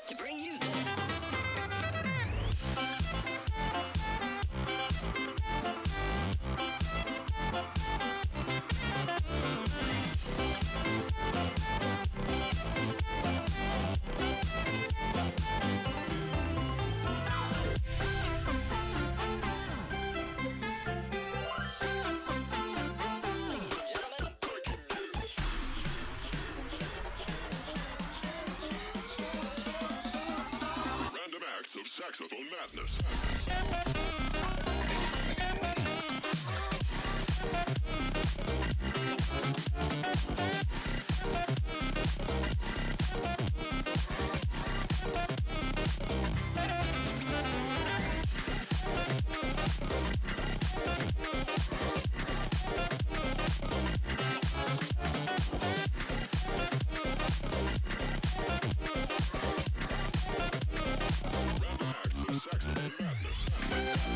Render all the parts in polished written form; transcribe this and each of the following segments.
to bring you this. Random acts of saxophone madness. Random acts of saxophone madness.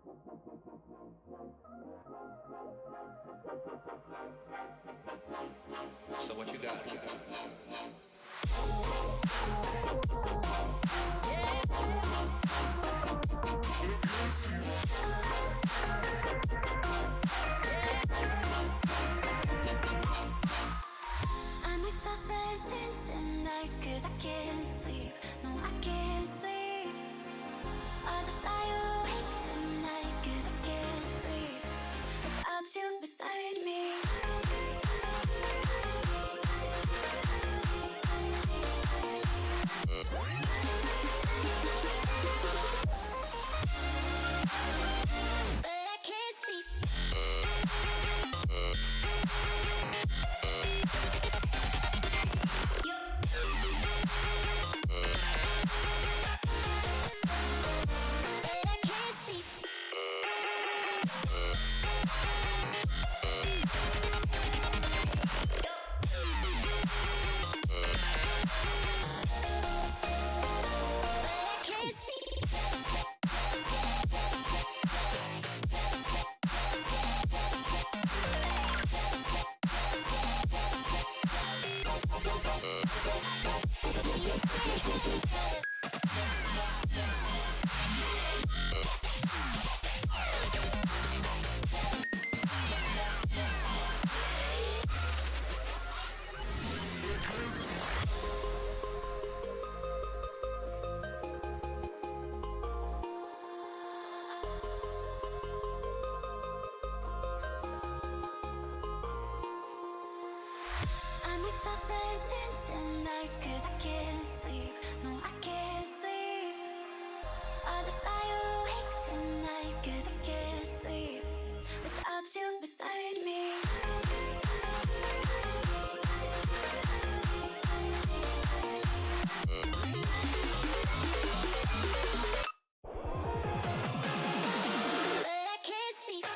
So what you got? I'm exhausted tonight 'cause I can't sleep. No, I can't sleep. I'll just lie awake tonight 'cause I can't sleep without you beside me. But I can't sleep. But I can't sleep. But I can't sleep. I'm exhausted tonight 'cause I can't sleep. No, I can't sleep. I'll just lie awake tonight 'cause I can't sleep without you beside me. But I can't sleep.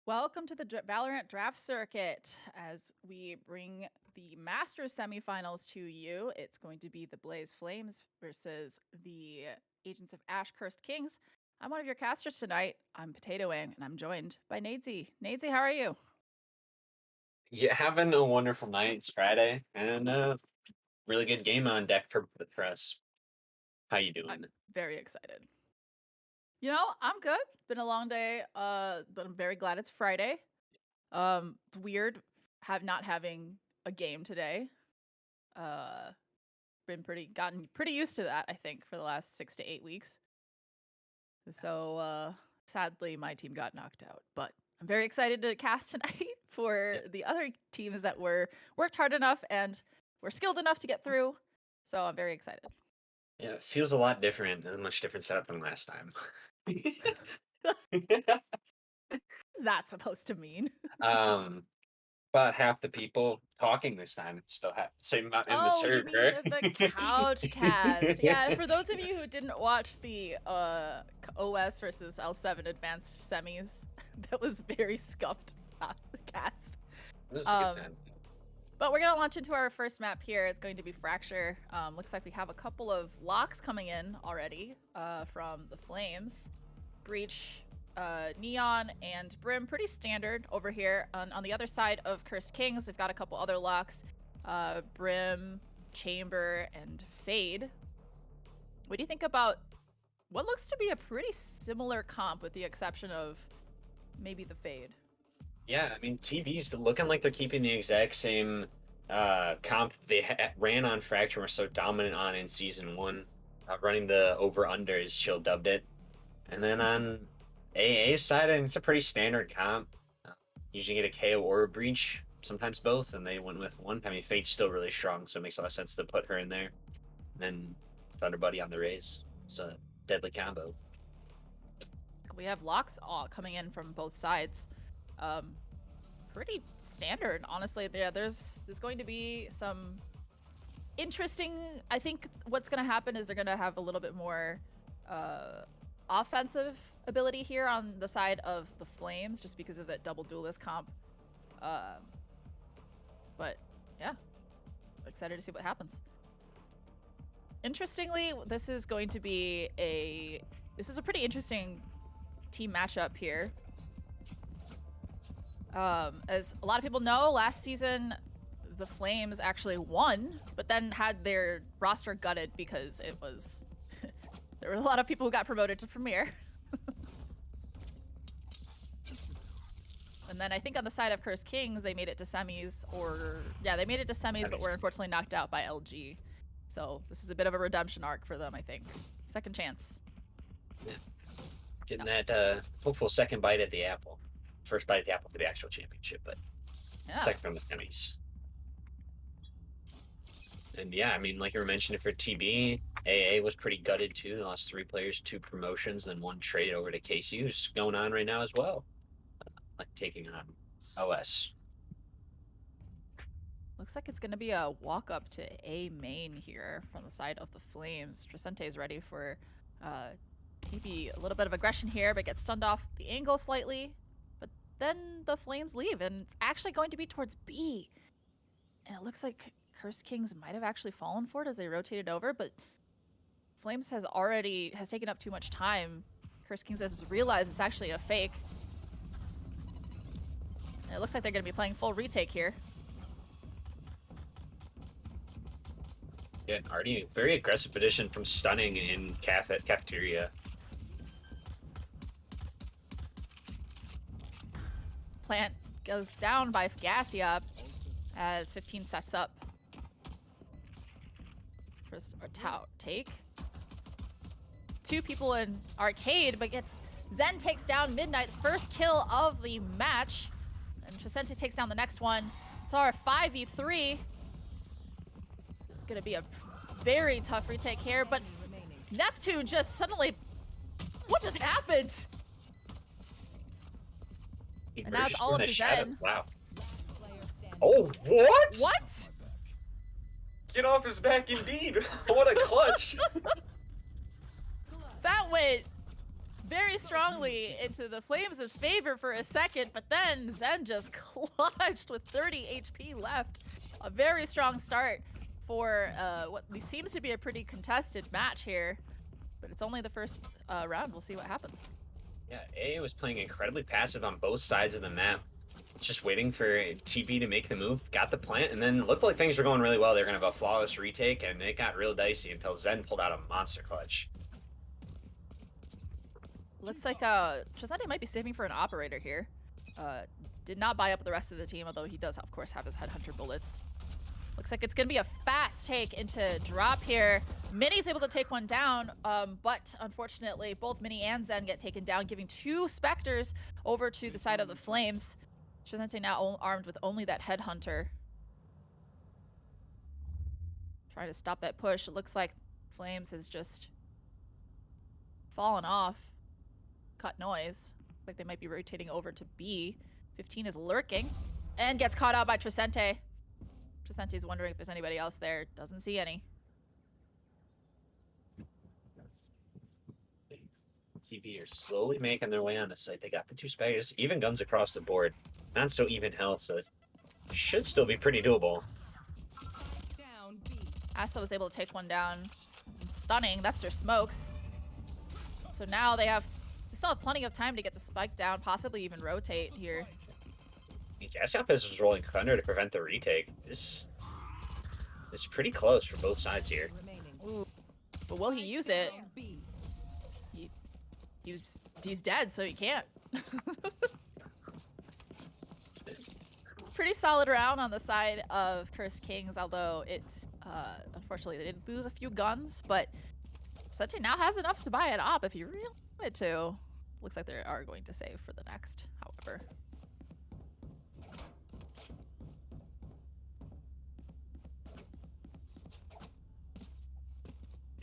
Welcome to the Valorant Draft Circuit. As we bring the Masters semifinals to you, it's going to be the Blaze Flames versus the Agents of Ash Cursed Kings. I'm one of your casters tonight. I'm Potato Wing, and I'm joined by Nadesy. Nadesy, how are you? Yeah, having a wonderful night. It's Friday, and really good game on deck for the press. How you doing? I'm very excited. I'm good. Been a long day, but I'm very glad it's Friday. It's weird not having a game today. Gotten pretty used to that, I think, for the last 6 to 8 weeks. So sadly my team got knocked out, but I'm very excited to cast tonight for the other teams that worked hard enough and were skilled enough to get through. So I'm very excited. Yeah, it feels a lot different, a much different setup than last time. What's that supposed to mean? About half the people talking this time still have the same amount in the Oh, you mean server. the couch cast? Yeah, for those of you who didn't watch the OS versus L7 advanced semis, that was very scuffed cast. It was a good time. But we're gonna launch into our first map here. It's going to be Fracture. Looks like we have a couple of locks coming in already from the Flames. Breach, Neon, and Brim, pretty standard over here. On the other side of Cursed Kings, we've got a couple other locks. Brim, Chamber, and Fade. What do you think about what looks to be a pretty similar comp with the exception of maybe the Fade? Yeah, I mean, TV's looking like they're keeping the exact same comp they ran on Fracture, were so dominant on in Season 1. Running the over-under, as Chill dubbed it. And then on AA's side, I mean, it's a pretty standard comp. Usually get a KO or a breach, sometimes both, and they went with one. I mean, Fate's still really strong, so it makes a lot of sense to put her in there. And then Thunder Buddy on the Raze. It's a deadly combo. We have locks all coming in from both sides. Pretty standard, honestly. Yeah, there's going to be some interesting. I think what's going to happen is they're going to have a little bit more offensive ability here on the side of the Flames, just because of that double duelist comp. But yeah, excited to see what happens. Interestingly, this is going to be a pretty interesting team matchup here. As a lot of people know, last season the Flames actually won, but then had their roster gutted because it was there were a lot of people who got promoted to Premier. And then I think on the side of Cursed Kings, they made it to semis, they made it to semis, but were unfortunately knocked out by LG. So this is a bit of a redemption arc for them, I think. Second chance. Yeah. Getting that hopeful second bite at the apple. First bite at the apple for the actual championship, but second from the semis. And yeah, I mean, like you were mentioning for TB, AA was pretty gutted too. They lost 3 players, 2 promotions, then 1 trade over to KC, who's going on right now as well. Like taking on OS. Looks like it's going to be a walk up to A main here from the side of the Flames. Tresente is ready for maybe a little bit of aggression here, but gets stunned off the angle slightly. But then the Flames leave, and it's actually going to be towards B. And it looks like Cursed Kings might have actually fallen for it as they rotated over, but Flames has taken up too much time. Cursed Kings has realized it's actually a fake. And it looks like they're going to be playing full retake here. Yeah, already very aggressive position from stunning in cafeteria. Plant goes down by Gasia as 15 sets up. First take. 2 people in arcade, but Zen takes down Midnight, first kill of the match. And Tresente takes down the next one. It's our 5v3. It's gonna be a very tough retake here, but Neptune just suddenly, what just happened? And that's all up to Zen. Wow. Oh, what? What? Get off his back indeed. What a clutch. That went very strongly into the Flames' favor for a second, but then Zen just clutched with 30 HP left. A very strong start for what seems to be a pretty contested match here, but it's only the first round. We'll see what happens. Yeah, A was playing incredibly passive on both sides of the map, just waiting for TB to make the move, got the plant, and then it looked like things were going really well. They were going to have a flawless retake, and it got real dicey until Zen pulled out a monster clutch. Looks like Trisante might be saving for an operator here. Did not buy up the rest of the team, although he does, of course, have his headhunter bullets. Looks like it's going to be a fast take into drop here. Mini's able to take one down, but unfortunately, both Mini and Zen get taken down, giving 2 Spectres over to the side of the Flames. Trisante now armed with only that headhunter. Trying to stop that push. It looks like Flames has just fallen off. Cut noise. Looks like they might be rotating over to B. 15 is lurking and gets caught out by Trisante. Trisante's wondering if there's anybody else there. Doesn't see any. TB are slowly making their way on the site. They got the 2 Spectres, even guns across the board. Not so even health, so it should still be pretty doable. Asa was able to take one down. Stunning. That's their smokes. So now they still have plenty of time to get the spike down, possibly even rotate here. Gassiop is rolling Thunder to prevent the retake. This is pretty close for both sides here. Ooh. But will he use it? He's dead, so he can't. Pretty solid round on the side of Cursed Kings, although it's unfortunately they did lose a few guns, but Sete now has enough to buy an op if he really wanted to. Looks like they are going to save for the next, however.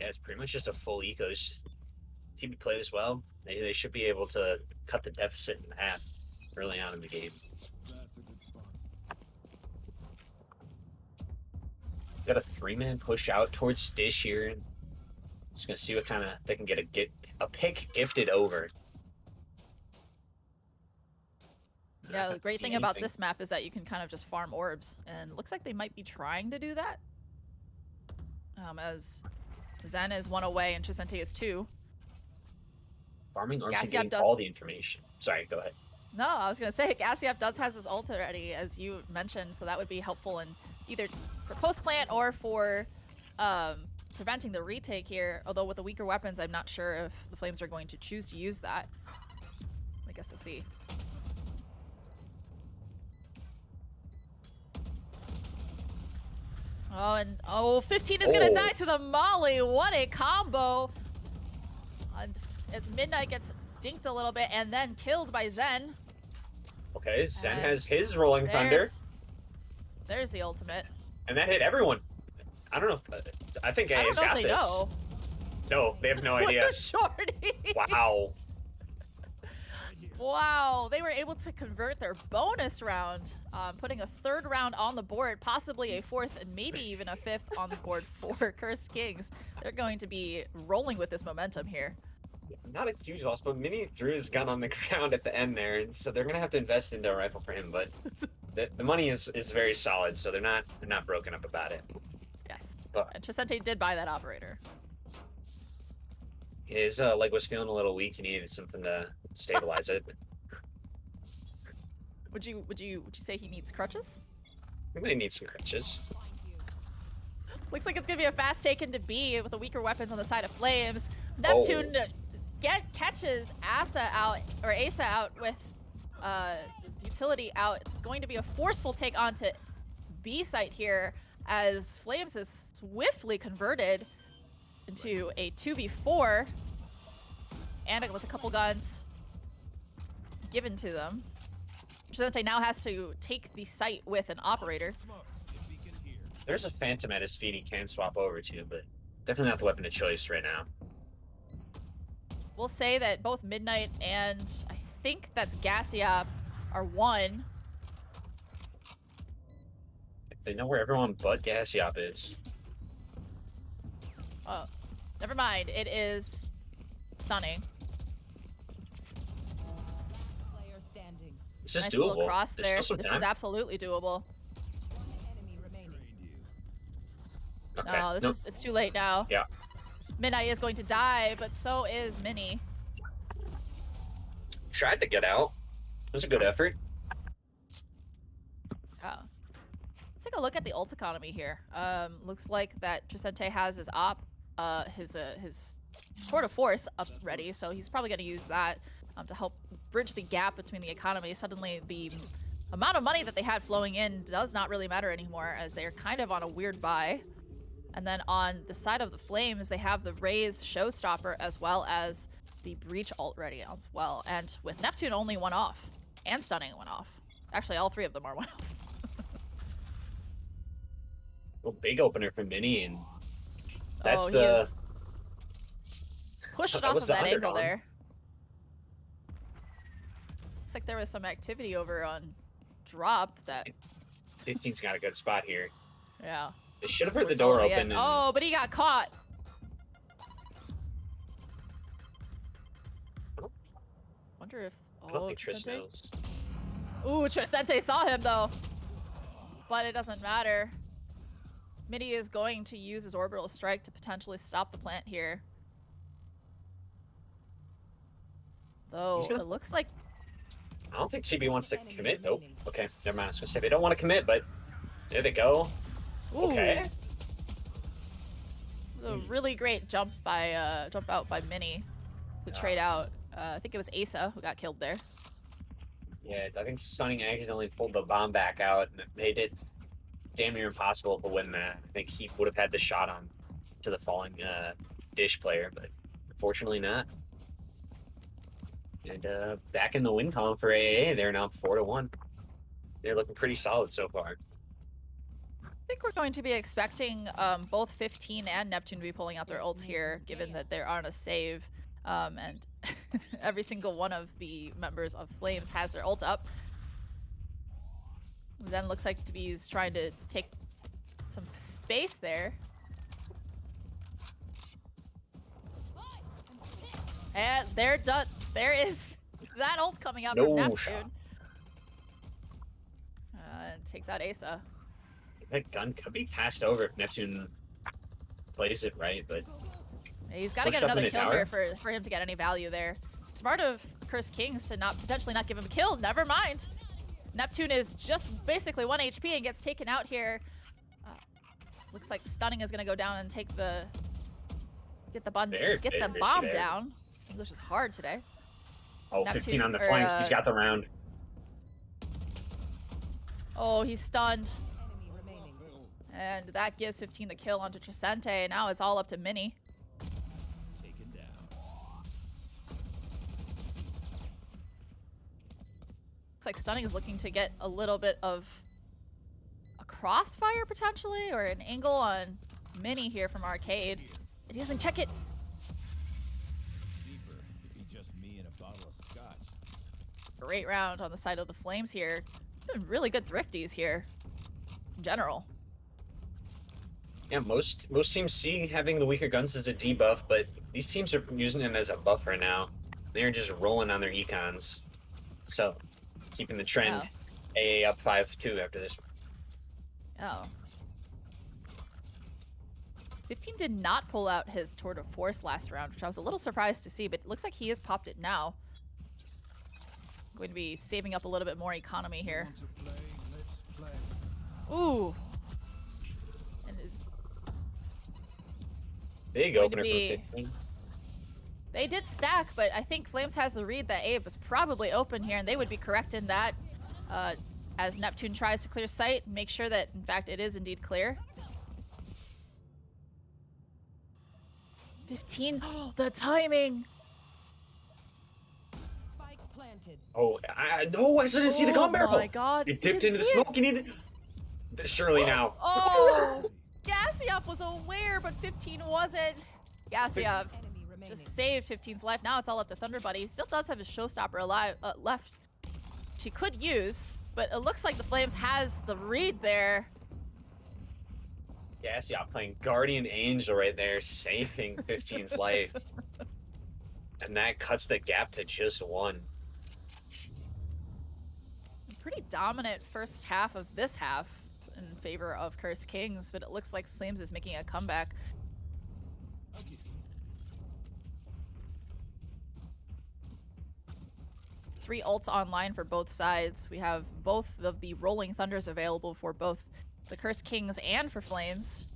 Yeah, it's pretty much just a full eco. TB play this well. They should be able to cut the deficit in half early on in the game. Got a 3-man push out towards Dish here. Just gonna see what kind of they can get a pick gifted over. Yeah, the great thing about this map is that you can kind of just farm orbs, and looks like they might be trying to do that. As Zen is 1 away and Trisante is 2. Farming orbs and Gassiop getting all the information. Sorry, go ahead. No, I was gonna say Gassiop does has his ult already, as you mentioned, so that would be helpful in either for post plant or for preventing the retake here. Although with the weaker weapons, I'm not sure if the Flames are going to choose to use that. I guess we'll see. Oh, and 15 is gonna die to the Molly. What a combo! And as Midnight gets dinked a little bit and then killed by Zen. Okay, Zen has his Rolling Thunder. There's the ultimate. And that hit everyone. I don't know if I think AA's got this. Know. No, they have no idea. With the shorty. Wow. Wow, they were able to convert their bonus round, putting a 3rd round on the board, possibly a 4th and maybe even a 5th on the board for Cursed Kings. They're going to be rolling with this momentum here. Not a huge loss, but Mini threw his gun on the ground at the end there, and so they're gonna have to invest into a rifle for him. But the money is very solid, so they're not broken up about it. Yes, but and Trisante did buy that operator. His leg was feeling a little weak. He needed something to stabilize it. Would you say he needs crutches? We may need some crutches. Looks like it's gonna be a fast take into B with the weaker weapons on the side of Flames. Neptune catches Asa out with his utility out. It's going to be a forceful take onto B site here as Flames is swiftly converted into a 2v4 and with a couple guns given to them. Trisante now has to take the site with an operator. There's a Phantom at his feet he can swap over to, but definitely not the weapon of choice right now. We'll say that both Midnight and I think that's Gassiop are 1. They know where everyone but Gassiop is. Oh, never mind. It is Stunning. This is Nice little doable. cross There's there. still some This time. is absolutely doable. Okay. No, Nope. it's too late now. Yeah. Midnight is going to die, but so is Minnie. Tried to get out. It was a good effort. Yeah. Let's take a look at the ult economy here. Looks like that Trisente has his his Tour de Force up ready, so he's probably going to use that to help bridge the gap between the economy. Suddenly, the amount of money that they had flowing in does not really matter anymore, as they're kind of on a weird buy. And then on the side of the Flames, they have the Raze Showstopper as well as the Breach ult ready as well. And with Neptune only one off, and Stunning one off. Actually, all three of them are one off. Well, big opener for Minnie, and that's he the is pushed that off was of the that angle underdog. there. Looks like there was some activity over on drop that, 15's got a good spot here. yeah. They should have heard Worked the door all way open. in. And Oh, but he got caught. Wonder if, I don't oh, think Tris Trisente? knows. Ooh, Trisente saw him though. But it doesn't matter. Midi is going to use his orbital strike to potentially stop the plant here. Though Gonna... it looks like I don't think CB wants to commit. Nope. Okay, never mind. I was gonna say they don't want to commit, but there they go. ooh, Okay. a really great jump out by Mini, who trade out. I think it was Asa who got killed there. Yeah, I think Stunning accidentally pulled the bomb back out, and they did damn near impossible to win that. I think he would have had the shot on to the falling Dish player, but unfortunately not. And back in the win column for AA, they're now 4-1. They're looking pretty solid so far. I think we're going to be expecting both 15 and Neptune to be pulling out their ults here, given that they're on a save. And every single one of the members of Flames has their ult up. Zen looks like to be trying to take some space there. And they're done. There is that ult coming out from Neptune. Takes out Asa. That gun could be passed over if Neptune plays it right, but He's got to get another kill here for him to get any value there. Smart of Curse Kings to potentially not give him a kill. Never mind. Neptune is just basically 1 HP and gets taken out here. Looks like Stunning is going to go down and take the get the bomb down. English is hard today. Oh, Neptune, 15 on the flank. He's got the round. Oh, he's stunned. And that gives 15 the kill onto Trisente. Now it's all up to Mini. Looks like Stunning is looking to get a little bit of a crossfire potentially, or an angle on Mini here from Arcade. He doesn't check it. Great round on the side of the Flames here. Doing really good thrifties here in general. Yeah, most teams see having the weaker guns as a debuff, but these teams are using it as a buffer now. They're just rolling on their econs. So, keeping the trend. AA up 5-2 after this. Oh. 15 did not pull out his Tour de Force last round, which I was a little surprised to see, but it looks like he has popped it now. Going to be saving up a little bit more economy here. Ooh. And is big opener from 15. They did stack, but I think Flames has the read that Abe was probably open here, and they would be correct in that. As Neptune tries to clear sight, make sure that, in fact, it is indeed clear. 15. Oh, the timing. Oh, no, I didn't see the gun barrel. Oh my god. It dipped into the smoke. You needed. Surely now. Oh, Gassiop was aware, but 15 wasn't. Gassiop just saved 15's life. Now it's all up to Thunder Buddy. He still does have his Showstopper alive left, which he could use, but it looks like the Flames has the read there. Gassiop playing Guardian Angel right there, saving 15's life. And that cuts the gap to just 1. pretty dominant first half of this half in favor of Cursed Kings, but it looks like Flames is making a comeback. Three ults online for both sides. We have both of the Rolling Thunders available for both the Cursed Kings and for Flames.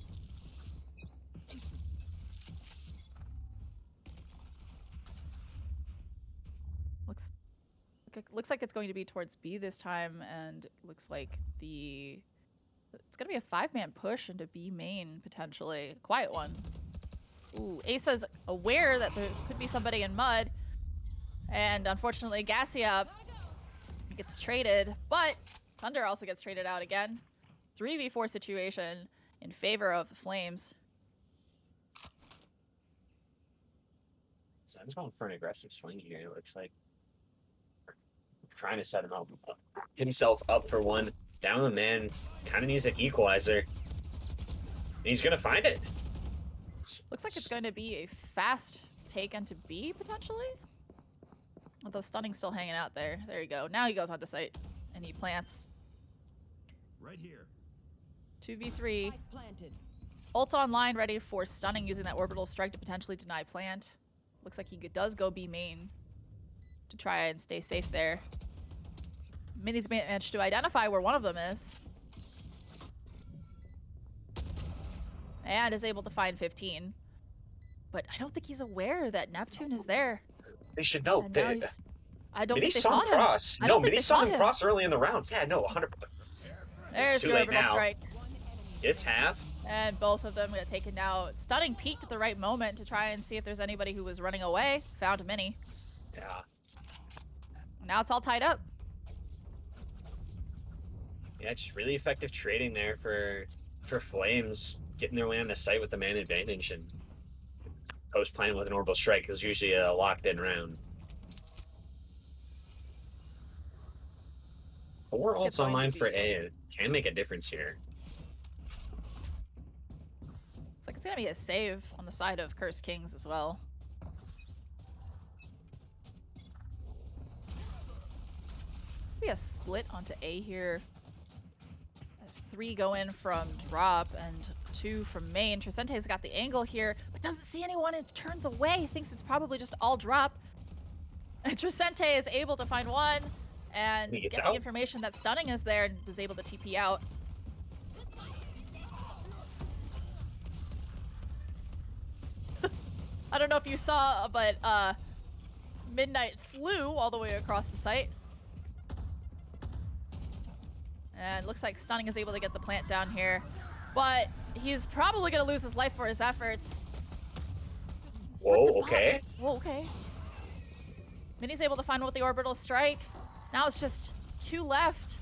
Looks like it's going to be towards B this time, and it looks like it's gonna be a 5-man push into B main, potentially. Quiet one. Ooh, Asa's aware that there could be somebody in mud, and unfortunately Gassia gets traded, but Thunder also gets traded out again. 3v4 situation in favor of the Flames. Sun's going for an aggressive swing here, it looks like. Trying to set him up, himself up for one. Down the man, kind of needs an equalizer. And he's gonna find it. Looks like it's going to be a fast take into B, potentially. Although Stunning's still hanging out there. There you go. Now he goes onto site, and he plants. Right here. 2v3. Ult online, ready for Stunning, using that orbital strike to potentially deny plant. Looks like he does go B main to try and stay safe there. Mini's managed to identify where one of them is. And is able to find 15. But I don't think he's aware that Neptune is there. They should know. I don't Mini think they saw saw him him. cross. No, Mini saw him cross early in the round. Yeah, no, 100%. There's too your late orbital now. strike. It's halved. And both of them get taken out. Stunning peeked at the right moment to try and see if there's anybody who was running away. Found Mini. Yeah. Now it's all tied up. Yeah, just really effective trading there for Flames, getting their way on the site with the man advantage and post playing with an orbital strike because usually a locked in round. 4 ults online for A can make a difference here. Looks like it's gonna be a save on the side of Cursed Kings as well. Be a split onto A here. As 3 go in from drop and 2 from main. Tricente's got the angle here, but doesn't see anyone and turns away. Thinks it's probably just all drop. And Tricente is able to find one and gets the information that Stunning is there and is able to TP out. I don't know if you saw, but Midnight flew all the way across the site. And looks like Stunning is able to get the plant down here. But he's probably going to lose his life for his efforts. Whoa, okay. Whoa, okay. Mini's able to find one with the orbital strike. Now it's just 2 left.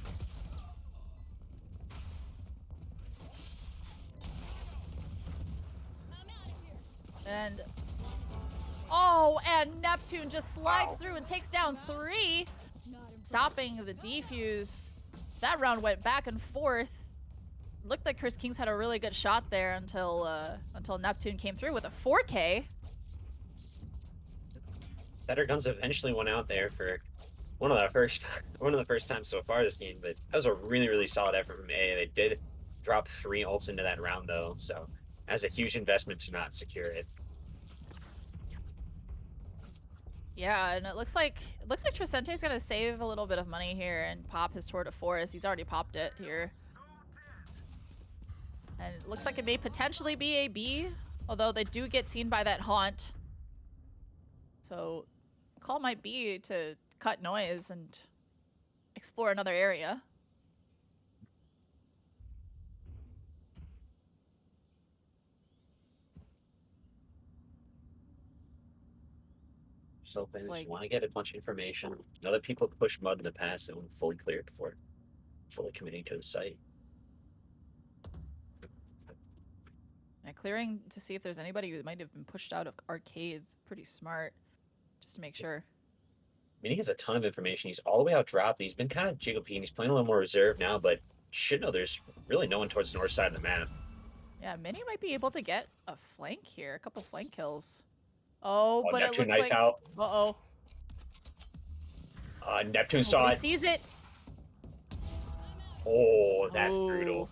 And... oh, and Neptune just slides through and takes down 3. Stopping the defuse. That round went back and forth. Looked like Cursed Kings had a really good shot there until Neptune came through with a 4K. Better Guns eventually went out there for one of the first times so far this game, but that was a really, really solid effort from A. They did drop 3 ults into that round though, so that's a huge investment to not secure it. Yeah, and it looks like Tricente's gonna save a little bit of money here and pop his Tour de Force. He's already popped it here. And it looks like it may potentially be a B, although they do get seen by that haunt. So call might be to cut noise and explore another area. So if you want to get a bunch of information, know that people push mud in the past and fully cleared before fully committing to the site. Yeah, clearing to see if there's anybody who might have been pushed out of arcades. Pretty smart, just to make sure. I mean, he has a ton of information. He's all the way out dropped. He's been kind of jiggly, and he's playing a little more reserve now, but should know there's really no one towards the north side of the map. Yeah, Mini might be able to get a flank here, a couple flank kills. Oh, but Neptune it looks knife like... out. Uh-oh. Neptune saw it. He sees it. Oh, that's brutal.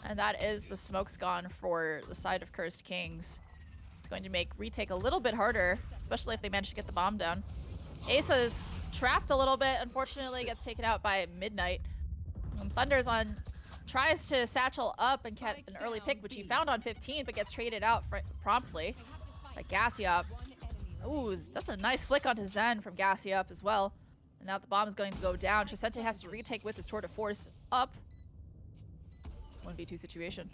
And that is the smoke's gone for the side of Cursed Kings. It's going to make retake a little bit harder, especially if they manage to get the bomb down. Asa is trapped a little bit, unfortunately gets taken out by Midnight. And Thunder's on, tries to satchel up and get an early pick, which he found on 15, but gets traded out promptly by Gassiop. Ooh, that's a nice flick onto Zen from Gassiop as well. And now the bomb is going to go down. Trisente has to retake with his Tour de Force up. 1v2 situation.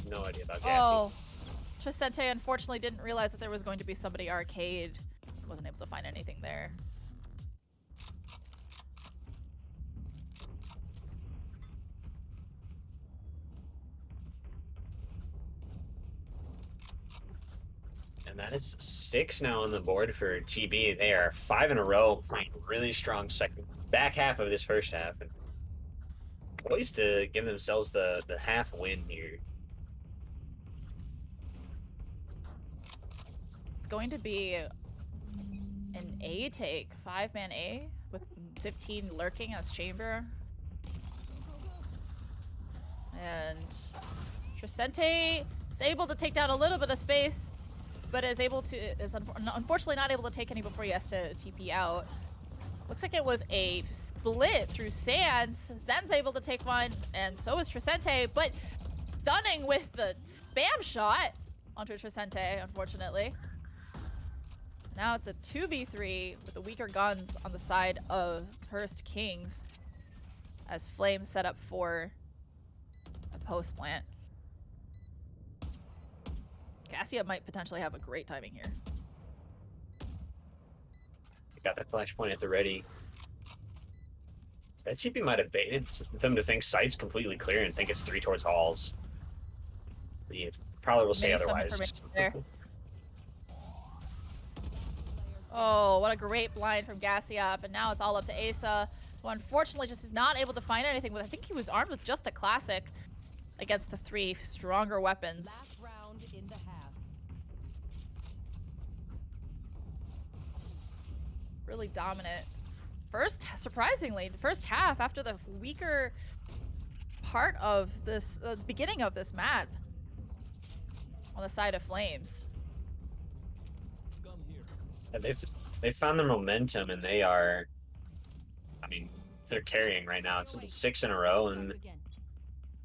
No idea about Gassy. Oh, Trisente unfortunately didn't realize that there was going to be somebody arcade. Wasn't able to find anything there. And that is 6 now on the board for TB. They are 5 in a row, playing really strong back half of this first half, and poised to give themselves the half win here. It's going to be an A take, 5-man A with 15 lurking as chamber. And Trisente is able to take down a little bit of space, but is unfortunately not able to take any before he has to TP out. Looks like it was a split through Sands. Zen's able to take one, and so is Trisente, but stunning with the spam shot onto Trisente, unfortunately. Now it's a 2v3 with the weaker guns on the side of Cursed Kings as Flames set up for a post plant. Cassia might potentially have a great timing here. Got that flashpoint at the ready. That TP might have baited them to think site's completely clear and think it's 3 towards halls. But you probably will say Maybe some otherwise. information there. Oh, what a great blind from Gassiop, and now it's all up to Asa, who unfortunately just is not able to find anything. I think he was armed with just a classic against the 3 stronger weapons. Last round in the half. Really dominant. Surprisingly, the first half after the weaker part of this, beginning of this map on the side of Flames. And they've found their momentum, and they are, I mean, they're carrying right now. It's 6 in a row, and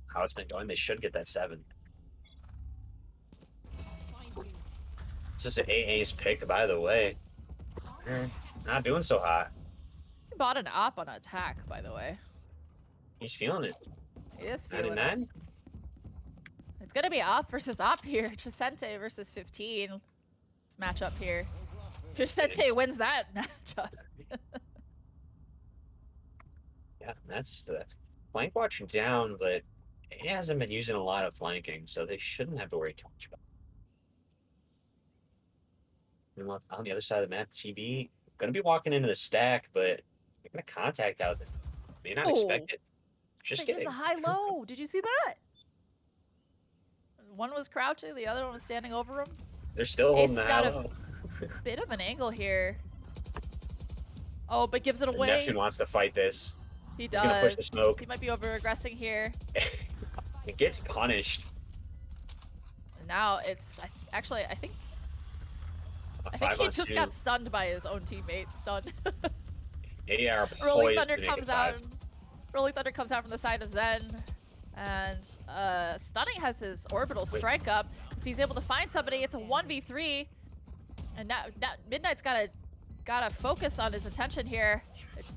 how it's been going, they should get that 7. This is an AA's pick, by the way. They're not doing so hot. He bought an op on attack, by the way. He's feeling it. He is feeling it. 99? It's gonna be op versus op here. Trisente versus 15. This matchup here. Trisente wins that matchup. Yeah, that's the flank watch down, but he hasn't been using a lot of flanking, so they shouldn't have to worry too much about it. Meanwhile, on the other side of the map, TB gonna be walking into the stack, but they're gonna contact out. May not expect it. Just Just kidding. the high-low. Did you see that? One was crouching, the other one was standing over him. They're still holding the Ace got high-low. Bit of an angle here. Oh, but gives it away. Neptune wants to fight this. He He's does. gonna push the smoke. He might be over-aggressing here. It gets punished. And now it's actually I think A he just 5-on-2. got stunned by his own teammate. Stunned. AR Rolling poised Thunder to make it comes 5. out. Rolling Thunder comes out from the side of Zen, and Stunning has his orbital strike up. If he's able to find somebody, it's a 1v3, and now Midnight's gotta focus on his attention here. It's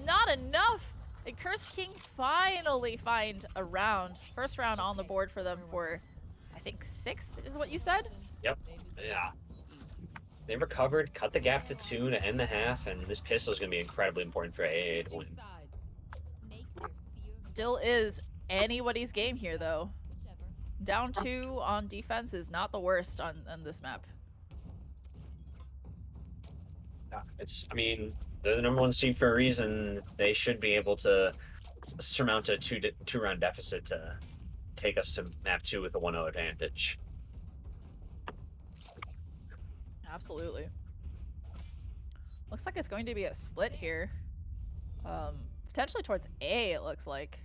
not enough. And Cursed King finally find a round. First round on the board for them for, I think 6 is what you said? Yep. Yeah. They recovered, cut the gap to 2 to end the half, and this pistol is going to be incredibly important for AA to win. Still is anybody's game here, though. Down 2 on defense is not the worst on this map. I mean, they're the #1 seed for a reason. They should be able to surmount a two-round deficit to take us to map 2 with a 1-0 advantage. Absolutely. Looks like it's going to be a split here. Potentially towards A, it looks like.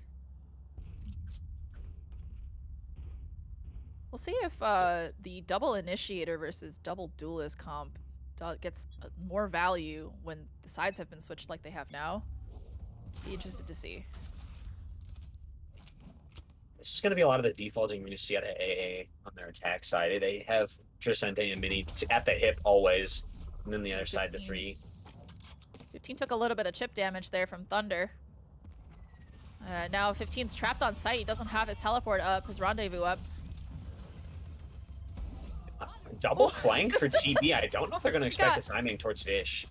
We'll see if the double initiator versus double duelist comp gets more value when the sides have been switched like they have now. Be interested to see. This is going to be a lot of the defaulting we're going to see out of AA on their attack side. They have Trisente and Mini at the hip always, and then the other side the 3. 15 took a little bit of chip damage there from Thunder. Now 15's trapped on site. He doesn't have his teleport up, his rendezvous up. Double flank for TB. I don't know if they're going to expect the timing towards Dish.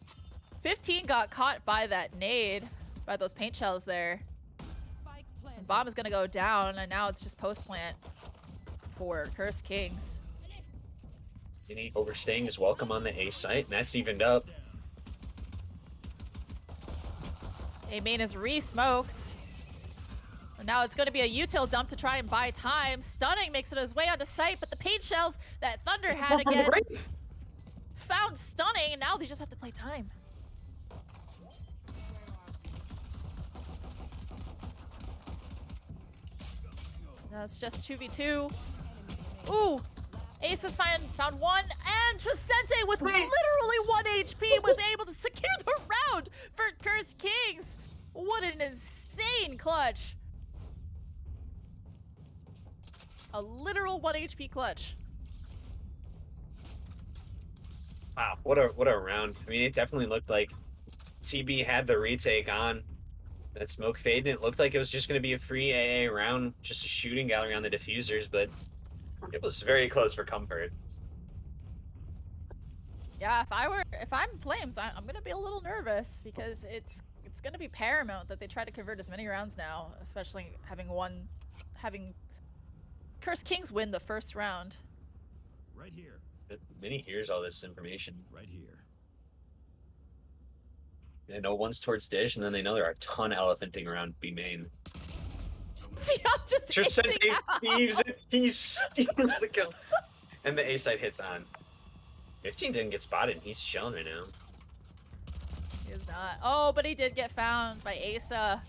15 got caught by that nade, by those paint shells there. The bomb is going to go down, and now it's just post plant for Cursed Kings. Mini overstaying his welcome on the A site, and that's evened up. A main is re-smoked. And now it's going to be a util dump to try and buy time. Stunning makes it his way onto site, but the paint shells that Thunder had again found Stunning, and now they just have to play time. Now it's just 2v2. Ooh! Ace has found one, and Trisente with literally 1 HP was able to secure the round for Cursed Kings. What an insane clutch. A literal 1 HP clutch. Wow, what a round. I mean, it definitely looked like TB had the retake on that smoke fade, and it looked like it was just going to be a free AA round, just a shooting gallery on the diffusers, but it was very close for comfort. Yeah, if I'm Flames, I'm gonna be a little nervous because it's gonna be paramount that they try to convert as many rounds now, especially having Cursed Kings win the first round. Right here. Mini hears all this information. Right here. They know one's towards Dish, and then they know there are a ton elephanting around B main. See, I'm just Trisente acing out. thieves it. He steals the kill. And the A side hits on. 15 didn't get spotted. He's chilling right now. He is not. Oh, but he did get found by Asa.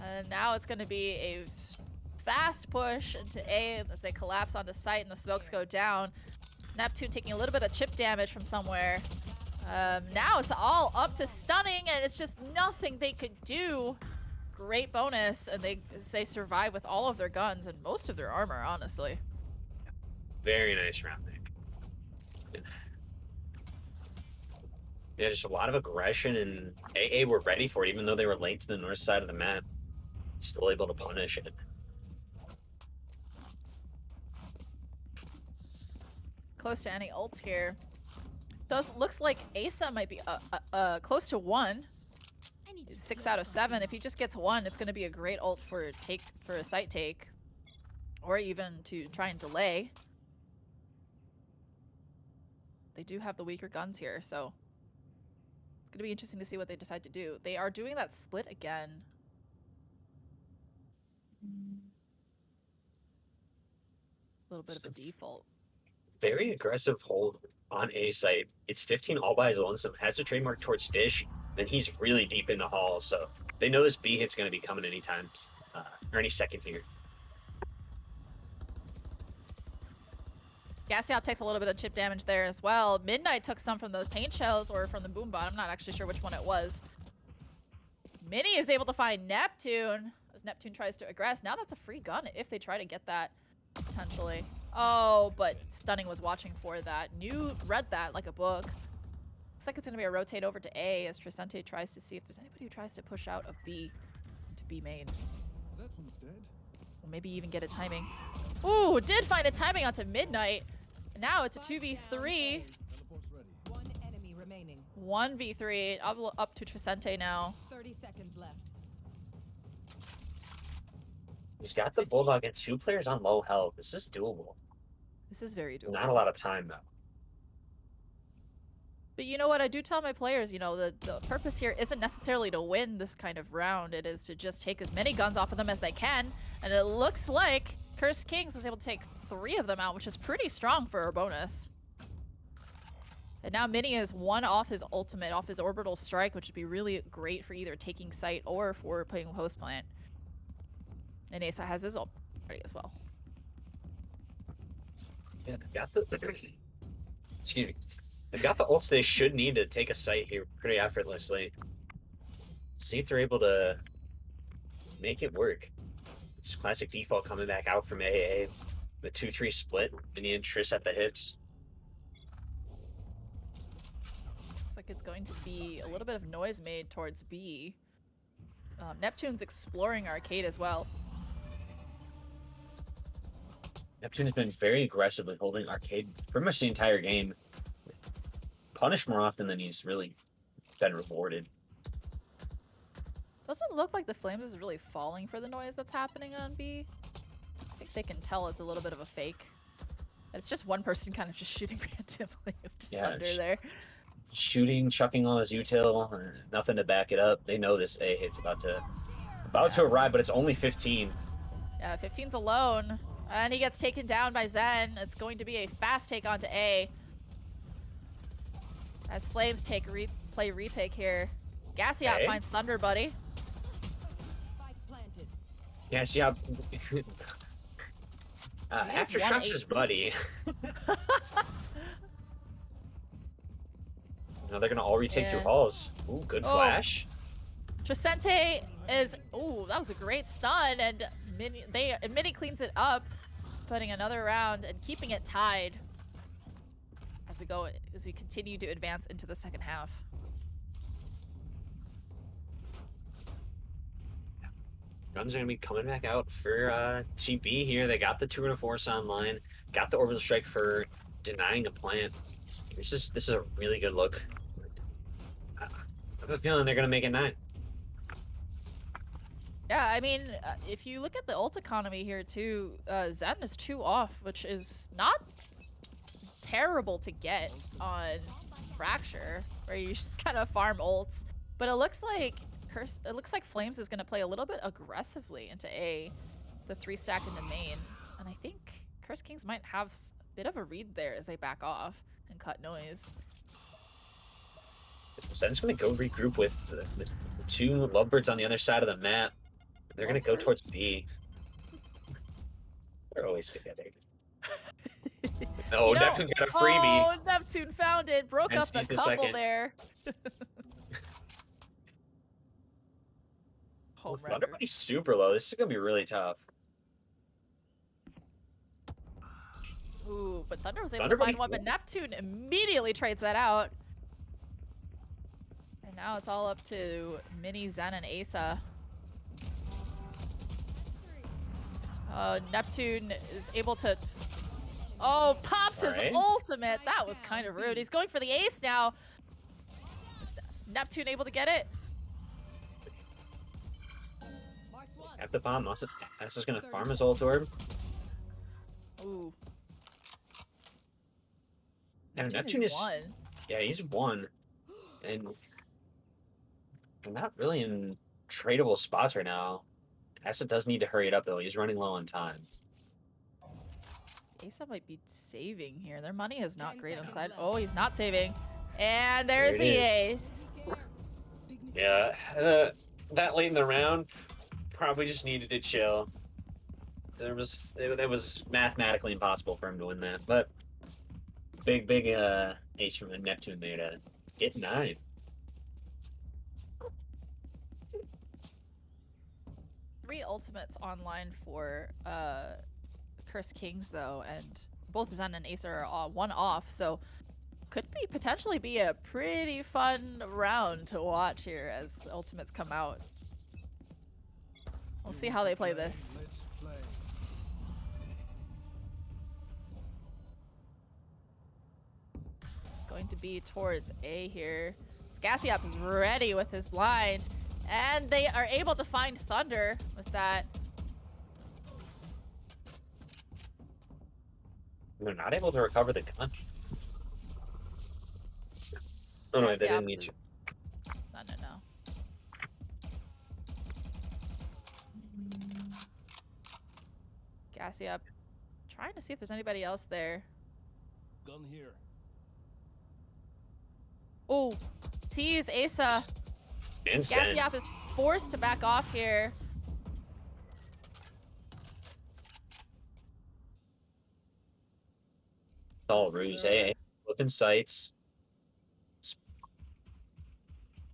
And now it's going to be a fast push into A as they collapse onto site and the smokes go down. Neptune taking a little bit of chip damage from somewhere. Now it's all up to Stunning, and it's just nothing they could do. Great bonus, and they survive with all of their guns and most of their armor, honestly. Very nice round, Nick. Yeah, just a lot of aggression, and AA were ready for it, even though they were late to the north side of the map. Still able to punish it. Close to any ults here. Looks like Asa might be close to 1. 6 out of 7. If he just gets 1, it's going to be a great ult for a site take, or even to try and delay. They do have the weaker guns here, so it's going to be interesting to see what they decide to do. They are doing that split again. A little bit of a default. Very aggressive hold on A site. It's 15 all by his lonesome. Has a trademark towards Dish. Then he's really deep into Hall, so they know this B hit's going to be coming anytime, or any second here. Gassiop takes a little bit of chip damage there as well. Midnight took some from those paint shells or from the boom bot. I'm not actually sure which one it was. Mini is able to find Neptune as Neptune tries to aggress. Now that's a free gun if they try to get that, potentially. Oh, but Stunning was watching for that. Read that like a book. Looks like it's going to be a rotate over to A as Trisente tries to see if there's anybody who tries to push out of B into B main. Is that one's dead? Or maybe even get a timing. Ooh, did find a timing onto Midnight. Now it's a 2v3. Teleport's ready. 1 enemy remaining. 1v3. Up to Trisente now. 30 seconds left. He's got the Bulldog and 2 players on low health. This is doable. This is very doable. Not a lot of time, though. But you know what? I do tell my players, you know, the purpose here isn't necessarily to win this kind of round. It is to just take as many guns off of them as they can. And it looks like Cursed Kings was able to take 3 of them out, which is pretty strong for a bonus. And now Mini is one off his ultimate, off his orbital strike, which would be really great for either taking site or for playing post plant. And Asa has his ult ready as well. Yeah, they've got the excuse me. They've got the ults they should need to take a site here pretty effortlessly. See if they're able to make it work. It's classic default coming back out from AA. The 2-3 split, Mini and Triss at the hips. Looks like it's going to be a little bit of noise made towards B. Neptune's exploring arcade as well. Neptune has been very aggressively holding arcade pretty much the entire game. Punished more often than he's really been rewarded. Doesn't look like the Flames is really falling for the noise that's happening on B. I think they can tell it's a little bit of a fake. It's just one person kind of just shooting randomly, just Yeah, under there. Shooting, chucking all his util, nothing to back it up. They know this A hit's about to arrive, but it's only 15. Yeah, 15's alone. And he gets taken down by Zen. It's going to be a fast take onto A. As Flames play retake here. Gassiot Okay. finds Thunder Buddy. Spike planted. Gassiot. has Aftershocks his 1 buddy. Now they're gonna all retake through Yeah. halls. Ooh, good Oh. flash. Trisente is, ooh, that was a great stun, and Mini cleans it up, putting another round and keeping it tied as we continue to advance into the second half. Guns are gonna be coming back out for TB here. They got the 2 Force online, got the orbital strike for denying a plant. This is a really good look. I have a feeling they're gonna make it 9. Yeah, I mean, if you look at the ult economy here too, Zen is 2 off, which is not terrible to get on Fracture, where you just kind of farm ults. But it looks like Flames is gonna play a little bit aggressively into A, the 3 stack in the main, and I think Curse Kings might have a bit of a read there as they back off and cut noise. Zen's gonna go regroup with the 2 lovebirds on the other side of the map. They're gonna go Lovebirds? towards B. They're always together. No, You know- Neptune's got a freebie. Oh, Neptune found it, broke And up the sees the couple second. there. Home Thunder record. Buddy's super low. This is gonna be really tough. Ooh, but Thunder was able Thunder to find Buddy- one, but Neptune immediately trades that out. And now it's all up to Mini, Zen, and Asa. Neptune is able to... Oh, pops his Alright. ultimate. That was kind of rude. He's going for the ace now. Is Neptune able to get it? Marked one. Half the bomb. Also, that's just gonna farm his ult orb. Ooh. Now Neptune Neptune is 1. yeah, he's 1, and they're not really in tradable spots right now. Asa does need to hurry it up though. He's running low on time. Asa might be saving here. Their money is not 10 great on seconds side. left. Oh, he's not saving. And there's There it the is. ace. Yeah, that late in the round, probably just needed to chill. It was mathematically impossible for him to win that, but big ace from the Neptune there to get 9. Three ultimates online for Curse Kings though, and both Zen and Ace are 1 off, so could potentially be a pretty fun round to watch here as the ultimates come out. We'll see how they play this. Let's play. Going to be towards A here. Gassiop is ready with his blind, and they are able to find Thunder with that. They're not able to recover the gun. Oh no, they didn't need to. No. Gassiop trying to see if there's anybody else there. Gun here. Oh, sees Asa. And Zen. Gassiop is forced to back off here. All ruse. Hey, flipping sights.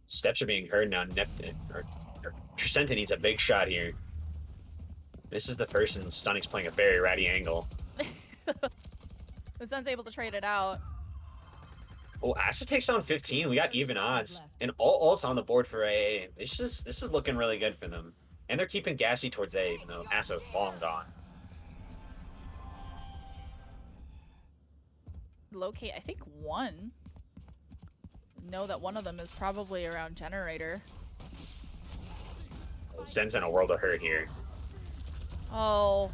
Steps are being heard now. Trisenta needs a big shot here. This is the first, and Stunning's playing a very ratty angle. The Zen's able to trade it out. Oh, Asa takes down 15. We got 30 even seconds odds. left. And all ults on the board for AA. This is looking really good for them. And they're keeping Gassy towards A, even though Asa's long gone. Locate, I think one. Know that one of them is probably around generator. Zen's in a world of hurt here. Oh.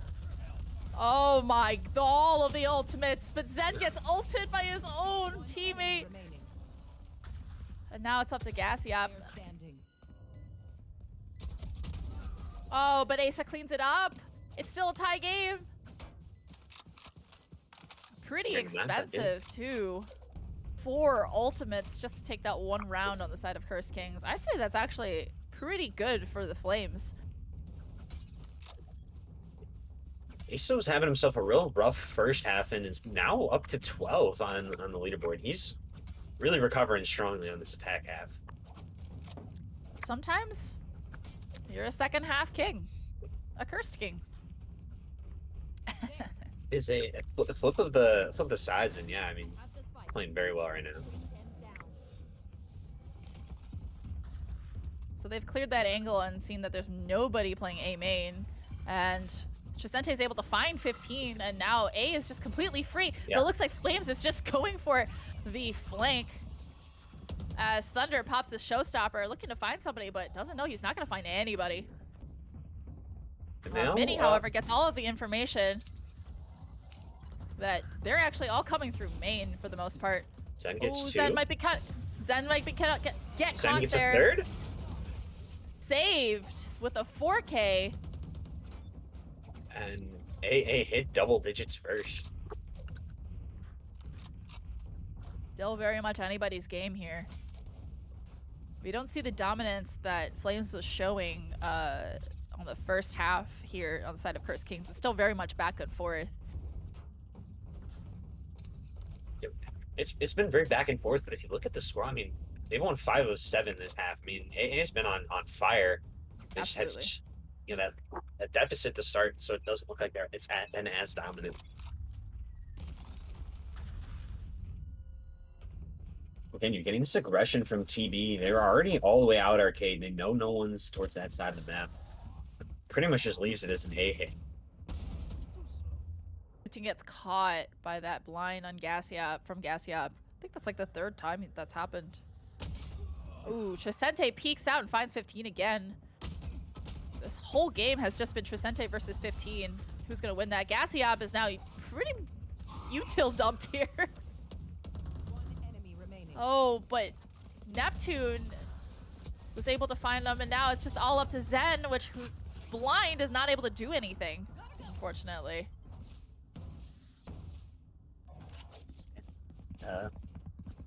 Oh my, all of the ultimates, but Zen gets ulted by his own One teammate. enemy remaining. And now it's up to Gassiop. Player standing. Oh, but Asa cleans it up. It's still a tie game. Pretty Bring that back in. expensive, too. 4 ultimates just to take that one round on the side of Cursed Kings. I'd say that's actually pretty good for the Flames. Asa was having himself a real rough first half and is now up to 12 on the leaderboard. He's really recovering strongly on this attack half. Sometimes you're a second half king. A Cursed King. Is a flip of the sides, and yeah, I mean, Have the spike. playing very well right now. Bring them down. So they've cleared that angle and seen that there's nobody playing A main. And Trisente is able to find 15, and now A is just completely free. Yeah. But it looks like Flames is just going for the flank as Thunder pops his showstopper, looking to find somebody, but doesn't know he's not going to find anybody. And now, Minnie, however, gets all of the information that they're actually all coming through main for the most part. Zen gets Oh, 2. Zen might be cut. Zen might be cut. Get Zen caught gets there. a third. Saved with a 4K. And AA hit double digits first. Still very much anybody's game here. We don't see the dominance that Flames was showing on the first half here on the side of Cursed Kings. It's still very much back and forth. It's been very back and forth, but if you look at the score, I mean, they've won 5 of 7 this half. I mean, AA's been on fire. They just had Absolutely. such, that deficit to start, so it doesn't look like it's been as dominant. Again, you're getting this aggression from TB. They're already all the way out arcade. They know no one's towards that side of the map. Pretty much just leaves it as an A hit. Putin gets caught by that blind on Gassiop from Gassiop. I think that's like the 3rd time that's happened. Ooh, Trisente peeks out and finds 15 again. This whole game has just been Trisente versus 15. Who's gonna win that? Gassiop is now pretty util dumped here. One enemy remaining. Oh, but Neptune was able to find them, and now it's just all up to Zen, who's blind is not able to do anything, unfortunately.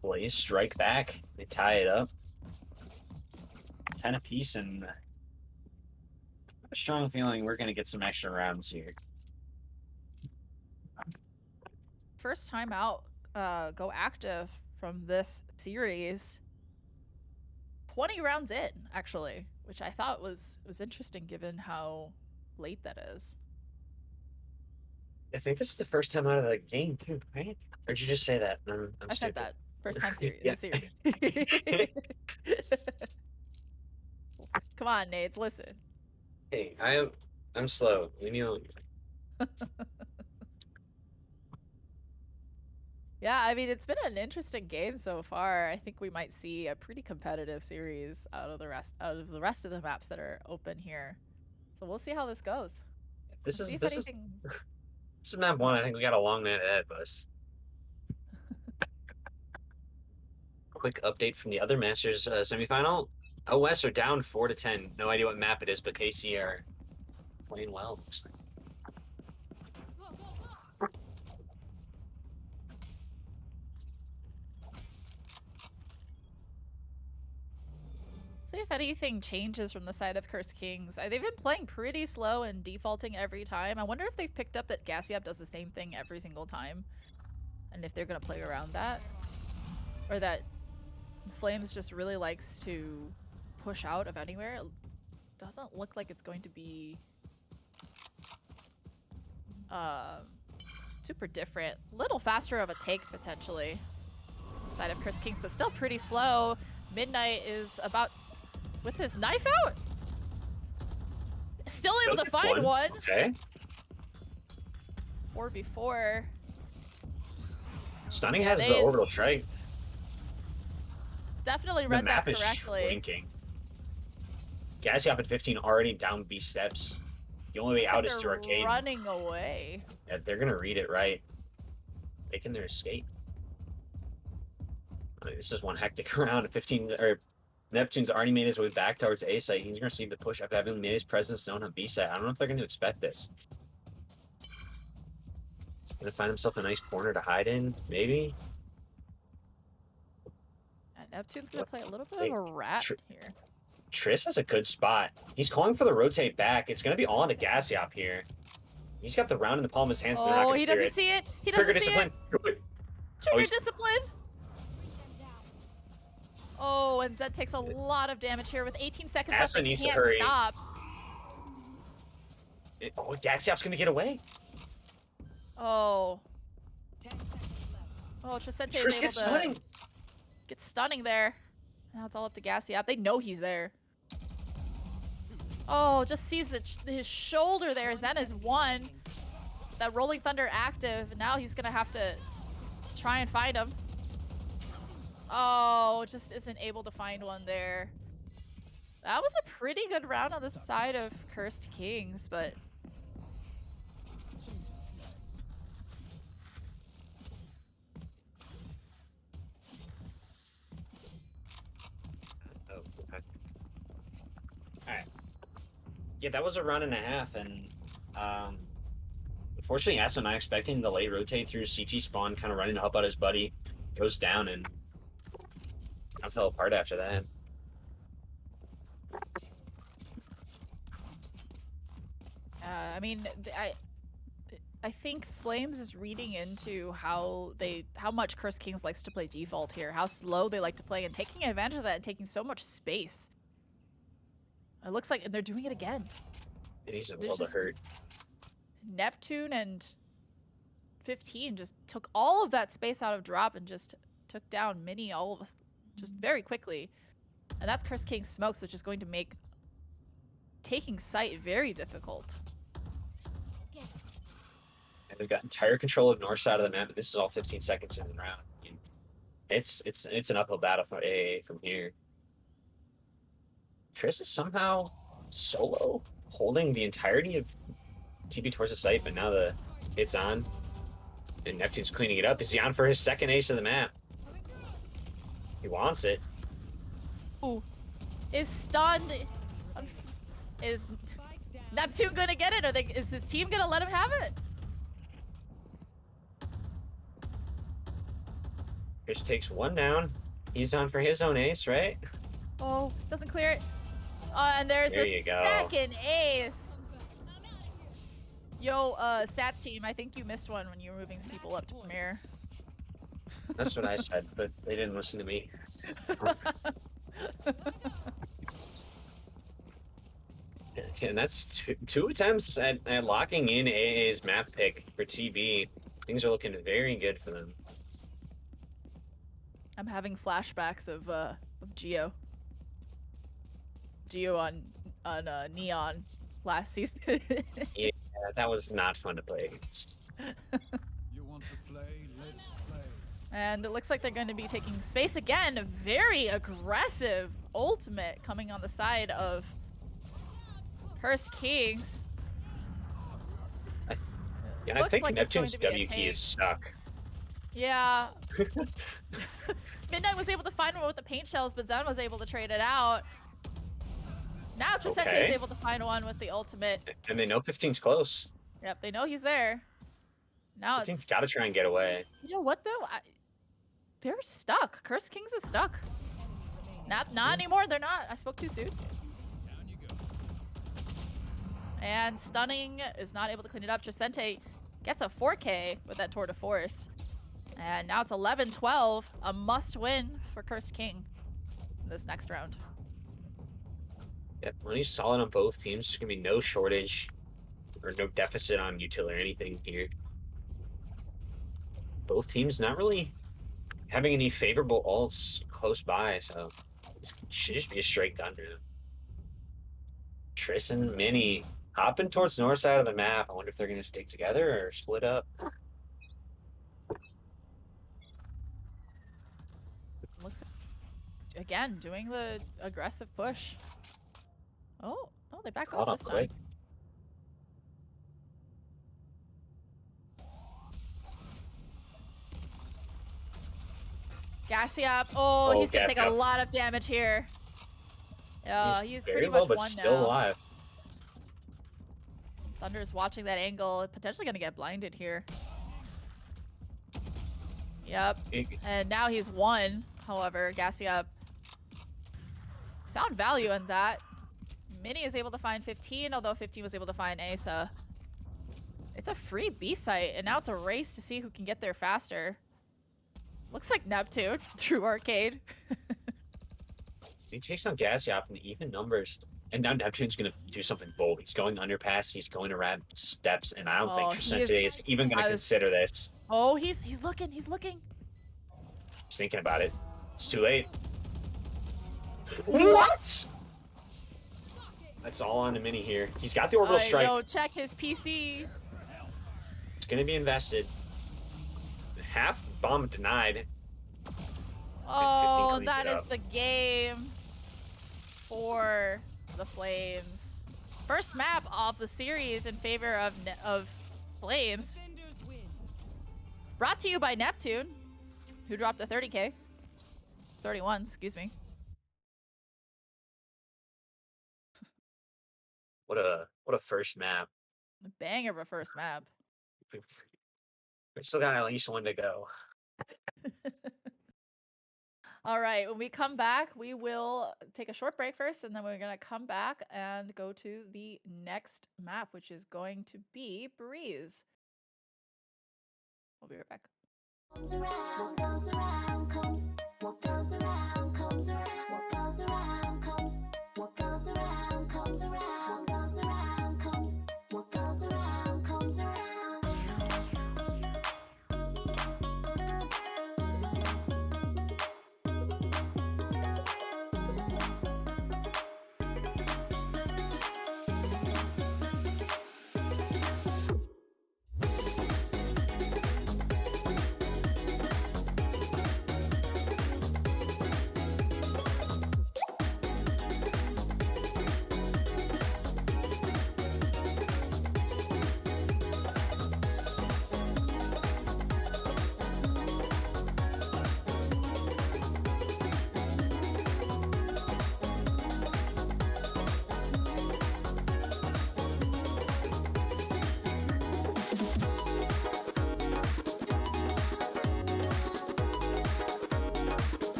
Blaze strike back. They tie it up. 10 apiece, and I have a strong feeling we're going to get some extra rounds here. First time out, go active from this series. 20 rounds in, actually, which I thought was interesting given how late that is. I think this is the first time out of the game, too, right? Or did you just say that? I'm I said stupid. that. First time Yeah. the series. Come on, Nades, listen. Hey, I'm slow. Leave me alone. Yeah, I mean, it's been an interesting game so far. I think we might see a pretty competitive series out of the rest of the maps that are open here. So we'll see how this goes. This See is if this is anything- this is map 1. I think we got a long night ahead of us. Quick update from the other Masters semifinal. OS are down 4-10. No idea what map it is, but KC are playing well. Looks like. See if anything changes from the side of Curse Kings. They've been playing pretty slow and defaulting every time. I wonder if they've picked up that Gassiop does the same thing every single time. And if they're gonna play around that. Or that Flames just really likes to push out of anywhere. It doesn't look like it's going to be super different. Little faster of a take potentially. Side of Curse Kings, but still pretty slow. Midnight is about with his knife out. Still able to find one. Okay. 4v4. Stunning Yeah, has the orbital strike. Definitely The read map that is correctly. shrinking. Gassiop at 15 already down B steps. The only way Looks out like is through they're arcade. running away. Yeah, they're gonna read it right. Making their escape. I mean, this is one hectic round. 15 or Neptune's already made his way back towards A site. He's gonna see the push up, having made his presence known on B site. I don't know if they're gonna expect this. Gonna find himself a nice corner to hide in, maybe. And Neptune's gonna play a little bit of a rat here. Triss has a good spot. He's calling for the rotate back. It's gonna be all into Gassiop here. He's got the round in the palm of his hands. And they're not Oh, gonna he clear doesn't it. see it. He Trigger doesn't see discipline. it. Good. Trigger he's- discipline. Oh, and Zed takes a lot of damage here with 18 seconds left. Asa They needs to can't hurry. stop. Oh, Gassiop's gonna get away. Oh. 10 seconds left. Oh, Trisente Triss is able gets to stunning. get stunning there. Now it's all up to Gassiop. They know he's there. Oh, just sees his shoulder there. Zen is one. That Rolling Thunder active. Now he's gonna have to try and find him. Oh, just isn't able to find one there. That was a pretty good round on the side of Cursed Kings, but Oh, okay. Alright. Yeah, that was a round and a half, and unfortunately, Asa not expecting the late rotate through CT spawn, kind of running to help out his buddy, goes down, and I fell apart after that. I mean, I think Flames is reading into how much Cursed Kings likes to play default here, how slow they like to play, and taking advantage of that and taking so much space. It looks like, and they're doing it again. It needs a There's world of just- hurt. Neptune and 15 just took all of that space out of drop and just took down Mini all of us just very quickly. And that's Cursed King Smokes, which is going to make taking sight very difficult. And they've got entire control of north side of the map, and this is all 15 seconds in the round. I mean, it's an uphill battle for AA from here. Triss is somehow solo, holding the entirety of TB towards the site, but now the hit's on, and Neptune's cleaning it up. Is he on for his second ace of the map? He wants it. Ooh. Is stunned. Is Neptune gonna get it? Is his team gonna let him have it? Triss takes one down. He's on for his own ace, right? Oh, doesn't clear it. And there's There the you go. second ace. Yo, Sats team, I think you missed one when you were moving some people up to Premier. That's what I said, but they didn't listen to me. And that's two attempts at locking in AA's map pick for TB. Things are looking very good for them. I'm having flashbacks of Geo. Geo on Neon last season. Yeah, that was not fun to play against. You want to play? Let's play. And it looks like they're going to be taking space again. A very aggressive ultimate coming on the side of Cursed Kings. I Looks think like it's going Neptune's to be a W key take. is stuck. Yeah. Midnight was able to find one with the paint shells, but Zen was able to trade it out. Now Trisente Okay. is able to find one with the ultimate. And they know 15's close. Yep, they know he's there. Now 15's it's... got to try and get away. You know what, though? They're stuck. Cursed Kings is stuck. Not anymore. They're not. I spoke too soon. And Stunning is not able to clean it up. Trisente gets a 4K with that Tour de Force. And now it's 11-12. A must win for Cursed King in this next round. Yep, really solid on both teams. There's gonna be no shortage or no deficit on utility or anything here. Both teams not really having any favorable ults close by, so it should just be a straight gun. Triss and Minnie hopping towards the north side of the map. I wonder if they're gonna stick together or split up. Looks again doing the aggressive push. Oh, no, they back Caught off up this quick. time. Gassy up. Oh, Oh, he's gonna take gassed a up. lot of damage here. He's very pretty low, much but won still now. alive. Thunder is watching that angle, potentially gonna get blinded here. Yep. And now he's won. However, Gassy up found value in that. Minnie is able to find 15, although 15 was able to find Asa. It's a free B site, and now it's a race to see who can get there faster. Looks like Neptune through Arcade. He takes down Gassiop in the even numbers. And now Neptune's going to do something bold. He's going underpass. He's going around steps. And I don't think Trisente is even going to consider this. Oh, he's looking. He's looking. He's thinking about it. It's too late. What? That's all on the Mini here. He's got the orbital strike. Yo, check his PC. It's going to be invested. Half bomb denied. Oh, that is the game for the Flames. First map of the series in favor of Flames. Brought to you by Neptune, who dropped a 30K. 31, excuse me. What a first map. Banger of a first map. We still got at least one to go. All right, when we come back, we will take a short break first, and then we're going to come back and go to the next map, which is going to be Breeze. We'll be right back. Comes around, goes around, comes. What goes around, comes around. What goes around, comes. What goes around, comes around. What goes around, comes. What goes around, comes around.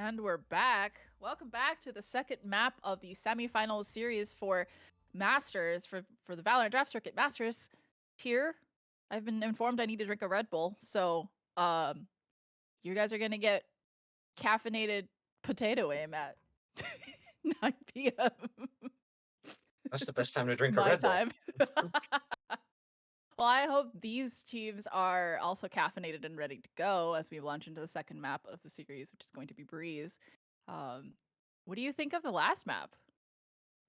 And we're back. Welcome back to the second map of the semifinals series for Masters, for the Valorant Draft Circuit Masters tier. I've been informed I need to drink a Red Bull, so you guys are gonna get caffeinated potato aim at 9 p.m. That's the best time to drink a my Red Bull. time. Well, I hope these teams are also caffeinated and ready to go as we launch into the second map of the series, which is going to be Breeze. What do you think of the last map?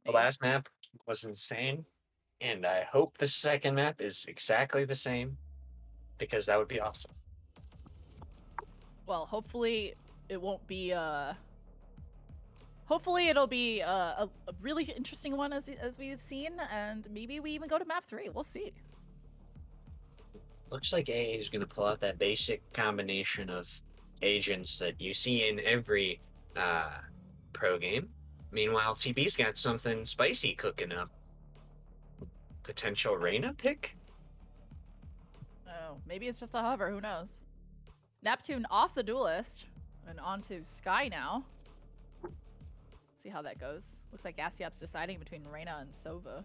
The Nate? last map was insane, and I hope the second map is exactly the same, because that would be awesome. Well, hopefully it won't be hopefully it'll be a really interesting one as we've seen, and maybe we even go to map 3. We'll see. Looks like AA is going to pull out that basic combination of agents that you see in every pro game. Meanwhile, TB's got something spicy cooking up. Potential Reyna pick? Oh, maybe it's just a hover, who knows? Neptune off the duelist and onto Sky now. See how that goes. Looks like Gassiap's deciding between Reyna and Sova.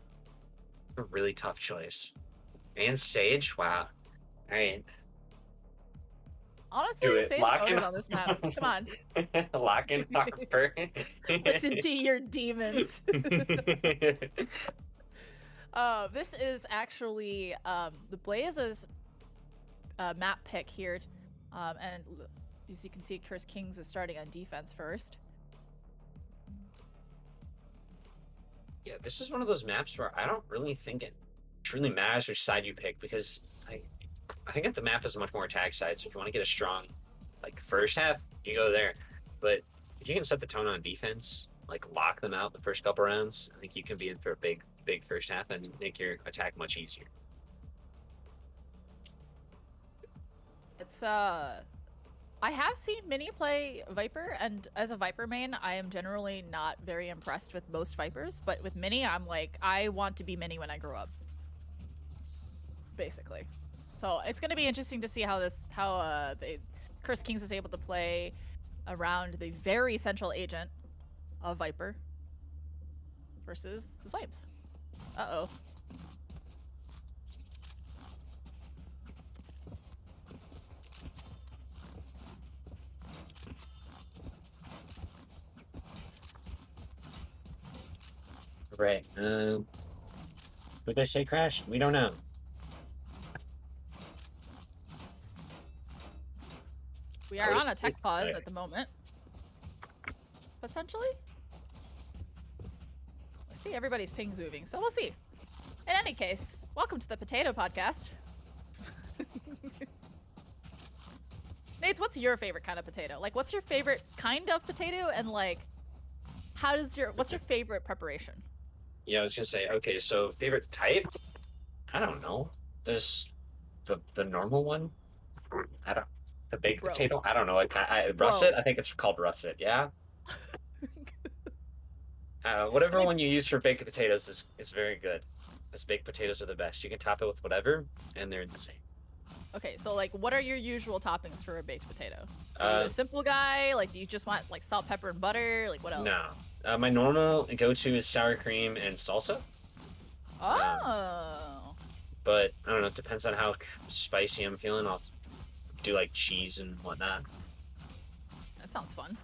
It's a really tough choice. And Sage? Wow. Alright. Honestly, Do it. Sage Lock goated in. on this map. Come on. Lock in Harper. Listen to your demons. This is actually the Blaze's map pick here. And as you can see, Curse Kings is starting on defense first. Yeah, this is one of those maps where I don't really think it truly matters which side you pick, because I think that the map is a much more attack side. So if you want to get a strong first half, you go there. But if you can set the tone on defense, lock them out the first couple rounds, I think you can be in for a big first half and make your attack much easier. It's I have seen Mini play Viper, and as a Viper main, I am generally not very impressed with most Vipers, but with Mini, I'm like, I want to be Mini when I grow up. Basically. So it's gonna be interesting to see how Curse Kings is able to play around the very central agent of Viper versus the Flames. Uh-oh. Right. Would they say crash? We don't know. We are on a tech pause at the moment. Potentially? I see everybody's pings moving, so we'll see. In any case, welcome to the Potato Podcast. Nate, what's your favorite kind of potato? What's your favorite kind of potato, and what's your favorite preparation? Yeah, I was gonna say, okay, so favorite type? I don't know. There's the normal one. I don't. The baked Bro. potato? I don't know. Russet? I think it's called russet. Yeah. Whatever one you use for baked potatoes is very good. Because baked potatoes are the best. You can top it with whatever, and they're insane. Okay, so what are your usual toppings for a baked potato? Are you a simple guy? Do you just want salt, pepper, and butter? What else? No. My normal go-to is sour cream and salsa. Oh. But I don't know. It depends on how spicy I'm feeling. I'll do cheese and whatnot. That sounds fun.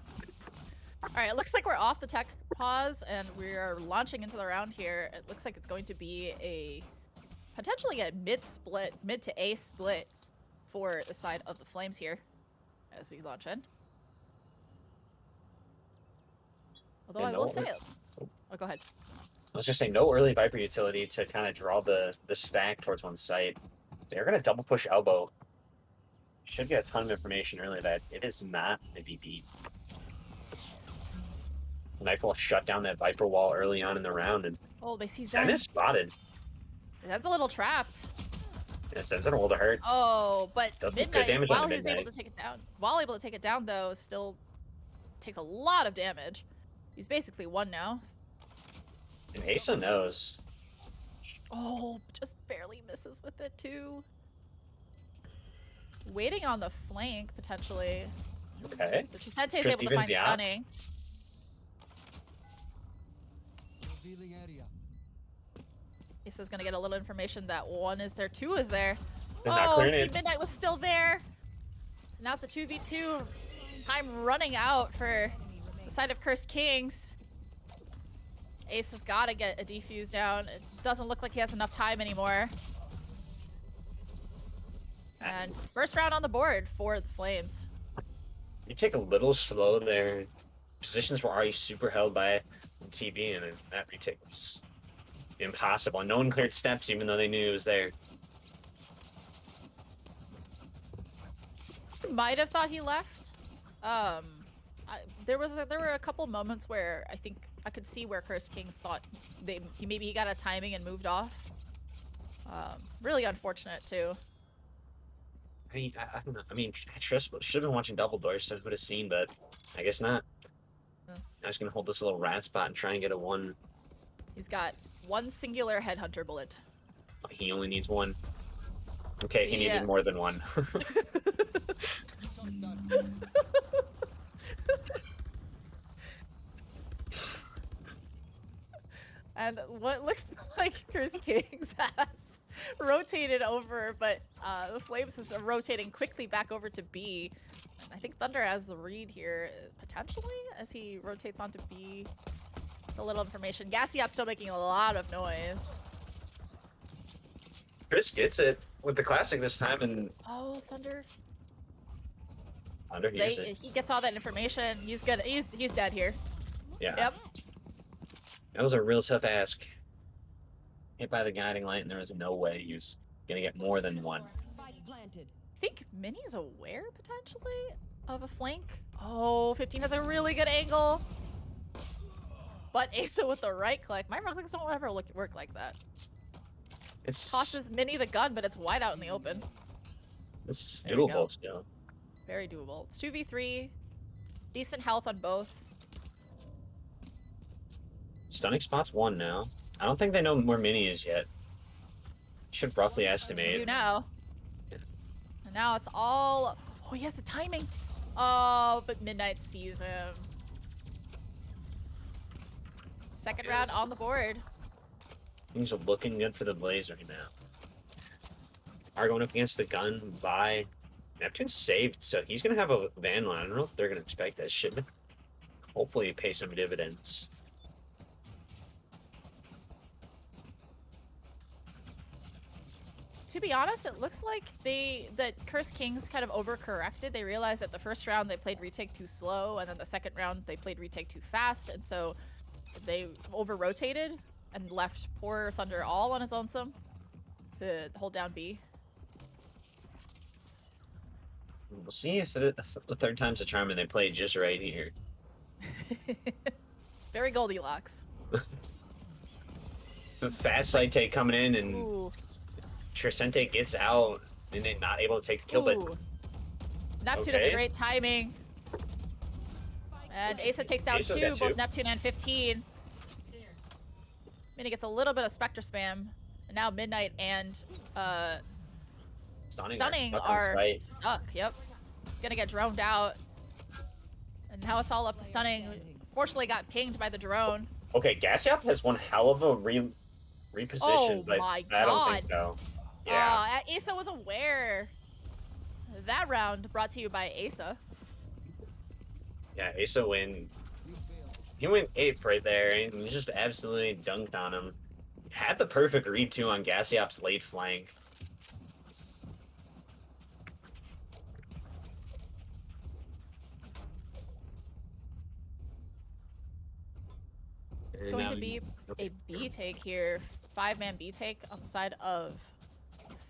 All right, it looks like we're off the tech pause and we're launching into the round here. It looks like it's going to be potentially a mid to A split for the side of the Flames here as we launch in. Although I will say it. Oh, go ahead. I was just saying, no early Viper utility to kind of draw the stack towards one site. They're going to double push elbow. Should get a ton of information early that it is not a BP. Knife will shut down that Viper wall early on in the round, and oh, they see Zen is spotted. That's a little trapped. Yeah, Zen's gonna roll to hurt. Oh, but Does good Midnight, damage while on he's able to take it down, though, still takes a lot of damage. He's basically one now. And Asa knows. Oh, just barely misses with it, too. Waiting on the flank, potentially. Okay. So Trisente is Triss able to evens find the ops. stunning. Revealing area. Ace's gonna get a little information that 1 is there, 2 is there. They're not Oh, clearing see, it. Midnight was still there. Now it's a 2v2. Time running out for the side of Cursed Kings. Ace has got to get a defuse down. It doesn't look like he has enough time anymore. And first round on the board for the Flames. You take a little slow there. Positions were already super held by TB, and then that retake was impossible. No one cleared steps, even though they knew it was there. Might have thought he left. There were a couple moments where I think I could see where Cursed Kings thought maybe he got a timing and moved off. Really unfortunate too. I don't know. I mean, Triss should have been watching Double Doors, so would have seen, but I guess not. I was gonna hold this little rat spot and try and get a 1. He's got 1 singular headhunter bullet. He only needs 1. Okay, he Yeah. needed more than 1. And what looks like Cursed Kings has rotated over, but the Flames is rotating quickly back over to B. And I think Thunder has the read here, potentially, as he rotates onto B. A little information. Gassiop's still making a lot of noise. Triss gets it with the classic this time, and Oh, Thunder. Thunder hears it. He gets all that information. He's good. He's dead here. Yeah. Yep. That was a real tough ask. Hit by the guiding light, and there was no way he was gonna get more than 1. Spike planted. I think Minnie's aware, potentially, of a flank. Oh, 15 has a really good angle. But Asa with the right click. My right clicks don't ever work like that. It's Tosses Minnie the gun, but it's wide out in the open. It's There we go. doable still. Very doable. It's 2v3. Decent health on both. Stunning spot's 1 now. I don't think they know where Mini is yet. Should roughly We estimate. do now. Yeah. And now it's all... Oh, he has the timing. Oh, but Midnight sees him. Second round on the board. Things are looking good for the Blaze right now. Are going up against the gun by Neptune's saved, so he's gonna have a van line. I don't know if they're gonna expect that shipment. Hopefully, pay some dividends. To be honest, it looks like that Cursed Kings kind of overcorrected. They realized that the first round they played retake too slow, and then the second round they played retake too fast, and so they over-rotated and left poor Thunder all on his lonesome to hold down B. We'll see if the third time's a charm and they play just right here. Very Goldilocks. Fast side take coming in, and Ooh. Trisente gets out, and they're not able to take the kill, but Ooh. Neptune has Okay. a great timing. And Asa takes down Asa's 2, got 2. both Neptune and 15. Minnie gets a little bit of Spectre spam. And now Midnight and Stunning Stunning are stuck on are site. stuck. Yep. Gonna get droned out. And now it's all up to Stunning. Fortunately got pinged by the drone. Okay, Gasyop has one hell of a reposition, Oh but my I don't think God. so. Yeah. Asa was aware. That round brought to you by Asa. Yeah, Asa he went ape right there, and he just absolutely dunked on him. Had the perfect read, too, on Gasyop's late flank. And Going now to be okay. a B take here. 5-man B take on the side of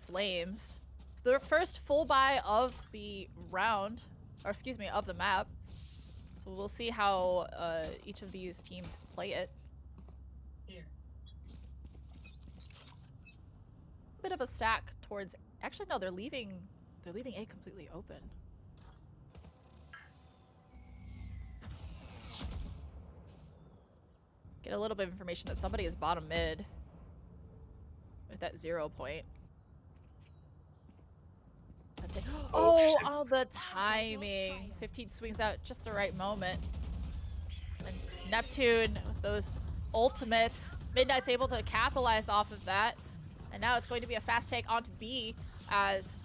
Flames. Their first full buy of the round, or excuse me, of the map. So we'll see how each of these teams play it. Bit of a stack towards. Actually, no, they're leaving A completely open. Get a little bit of information that somebody is bottom mid with that 0 point. Oh, the timing. 15 swings out at just the right moment. And Neptune with those ultimates. Midnight's able to capitalize off of that. And now it's going to be a fast take onto B as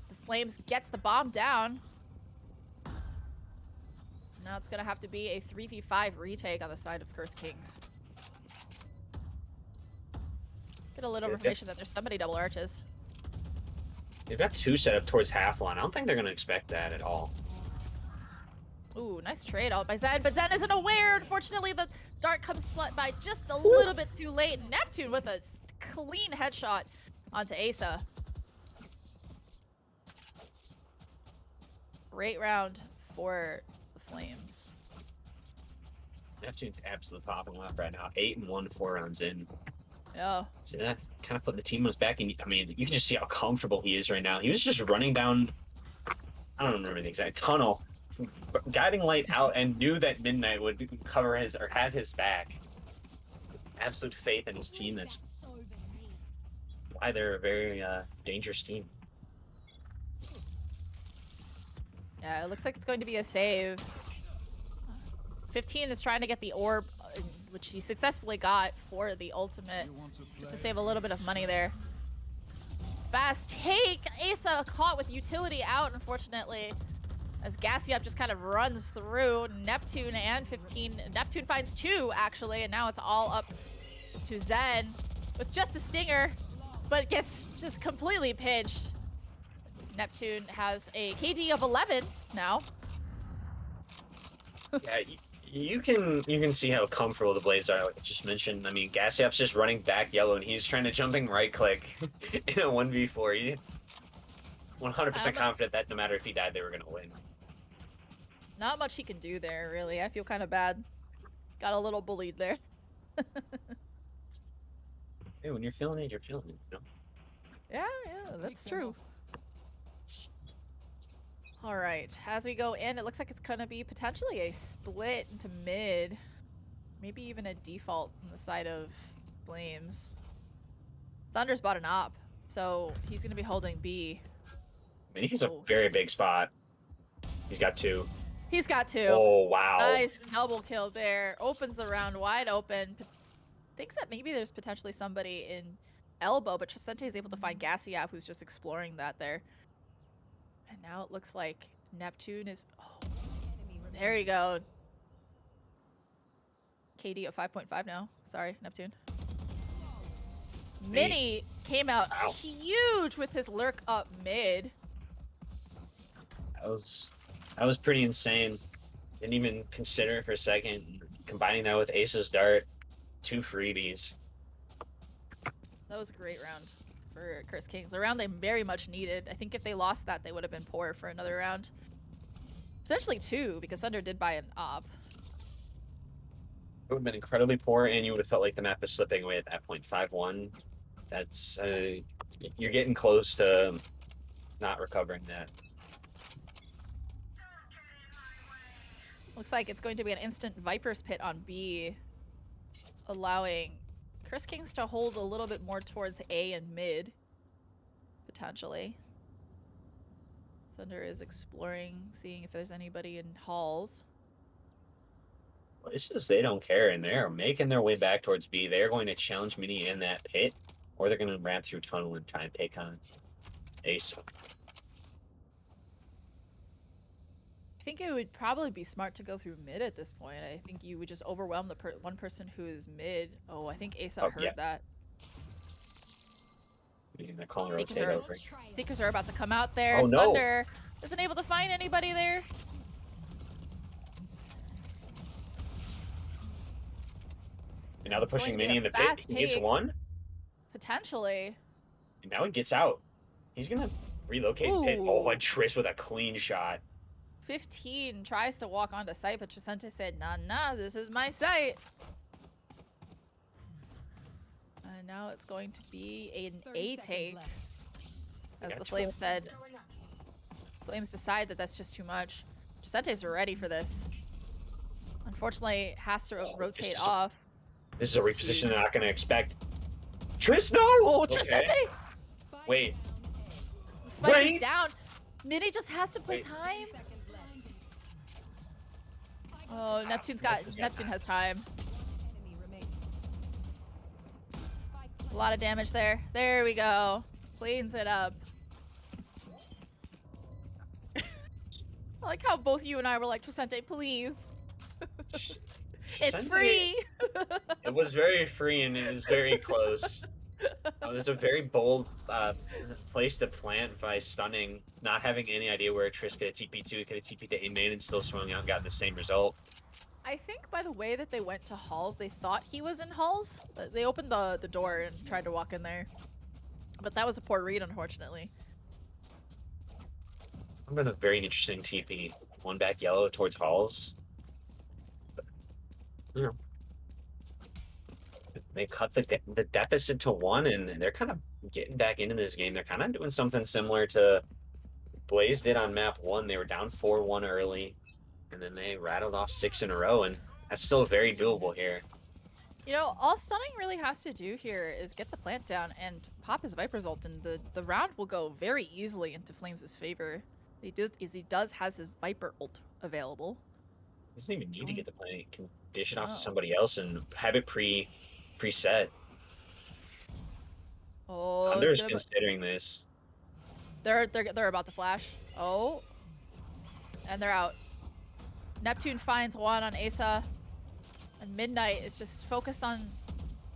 the Flames gets the bomb down. Now it's going to have to be a 3v5 retake on the side of Cursed Kings. Get a little information that there's somebody double arches. They've got 2 set up towards half one. I don't think they're going to expect that at all. Ooh, nice trade out by Zen, but Zen isn't aware. Unfortunately, the dart comes by just a little bit too late. Neptune with a clean headshot onto Asa. Great round for the Flames. Neptune's absolutely popping off right now. 8-1, 4 rounds in. Yeah. See that? Kind of putting the team on his back. And I mean, you can just see how comfortable he is right now. He was just running down, I don't remember the exact tunnel, guiding light out, and knew that Midnight would cover his or have his back. Absolute faith in his team. That's why they're a very dangerous team. Yeah, it looks like it's going to be a save. 15 is trying to get the orb, which he successfully got for the ultimate, just to save a little bit of money there. Fast take! Asa caught with utility out, unfortunately, as Gassy Up just kind of runs through Neptune and 15. Neptune finds 2, actually, and now it's all up to Zen with just a stinger, but gets just completely pinched. Neptune has a KD of 11 now. Yeah, you can see how comfortable the Blades are, like I just mentioned. I mean, Gassy Up's just running back yellow, and he's trying to jumping right click in a 1v4. He 100% confident that no matter if he died, they were going to win. Not much he can do there, really. I feel kind of bad. Got a little bullied there. Hey, when you're feeling it, you're feeling it, you know? Yeah, that's true. All right, as we go in, it looks like it's gonna be potentially a split into mid, maybe even a default on the side of Flames. Thunder's bought an op, so he's gonna be holding B. I mean, he's a very big spot. He's got 2. He's got 2. Oh, wow. Nice double kill there. Opens the round wide open. Thinks that maybe there's potentially somebody in elbow, but Trisente is able to find Gassy Up, who's just exploring that there. And now it looks like Neptune is... Oh, there you go. KD at 5.5 now. Sorry, Neptune. Mini came out huge with his lurk up mid. That was pretty insane. Didn't even consider it for a second. Combining that with Ace's dart, 2 freebies. That was a great round for Cursed Kings. A round they very much needed. I think if they lost that, they would have been poor for another round. Potentially 2, because Thunder did buy an op. It would have been incredibly poor, and you would have felt like the map is slipping away at that point. 5-1. That's you're getting close to not recovering that. Looks like it's going to be an instant Viper's Pit on B, allowing Cursed Kings to hold a little bit more towards A and mid, potentially. Thunder is exploring, seeing if there's anybody in halls. Well, it's just they don't care, and they're making their way back towards B. They're going to challenge Mini in that pit, or they're going to ramp through tunnel and try and take on Ace. I think it would probably be smart to go through mid at this point. I think you would just overwhelm the one person who is mid. Oh, I think Asa heard that. They're calling rotate over. Seekers are about to come out there. Oh, no. Thunder isn't able to find anybody there. And now they're pushing Mini in the pit. He gets 1. Potentially. And now he gets out. He's going to relocate pit. Oh, and Triss with a clean shot. 15 tries to walk onto site, but Trisente said, nah, this is my site. And now it's going to be an A take. As the Flames said. Flames decide that that's just too much. Tricente's ready for this. Unfortunately, has to rotate off. This is a reposition they're not going to expect. Triss, no! Oh, Trisente! Wait. Spike is down. Mini just has to play Wait. time. Seconds left. Oh, Neptune has time. Enemy remaining. Spike A lot of damage there. There we go. Cleans it up. I like how both you and I were like, Trisente, please. It's Sunday, free. it was very free and it was very close. It was a very bold place to plant by stunning, not having any idea where Trish could have TP to. He could have TP to A main and still swung out and gotten the same result. I think by the way that they went to halls, they thought he was in halls. They opened the door and tried to walk in there. But that was a poor read, unfortunately. I'm been a very interesting TP. One back yellow towards halls. But, you know, they cut the deficit to 1, and they're kind of getting back into this game. They're kind of doing something similar to Blaze did on map 1. They were down 4-1 early, and then they rattled off 6 in a row, and that's still very doable here. You know, all Stunning really has to do here is get the plant down and pop his Viper's ult, and the round will go very easily into Flames' favor. He does has his Viper ult available. He doesn't even need to get the plant. He can dish it off No. to somebody else and have it preset. Oh, Thunder it's is gonna considering this. they're about to flash. Oh, and they're out. Neptune finds one on Asa, and Midnight is just focused on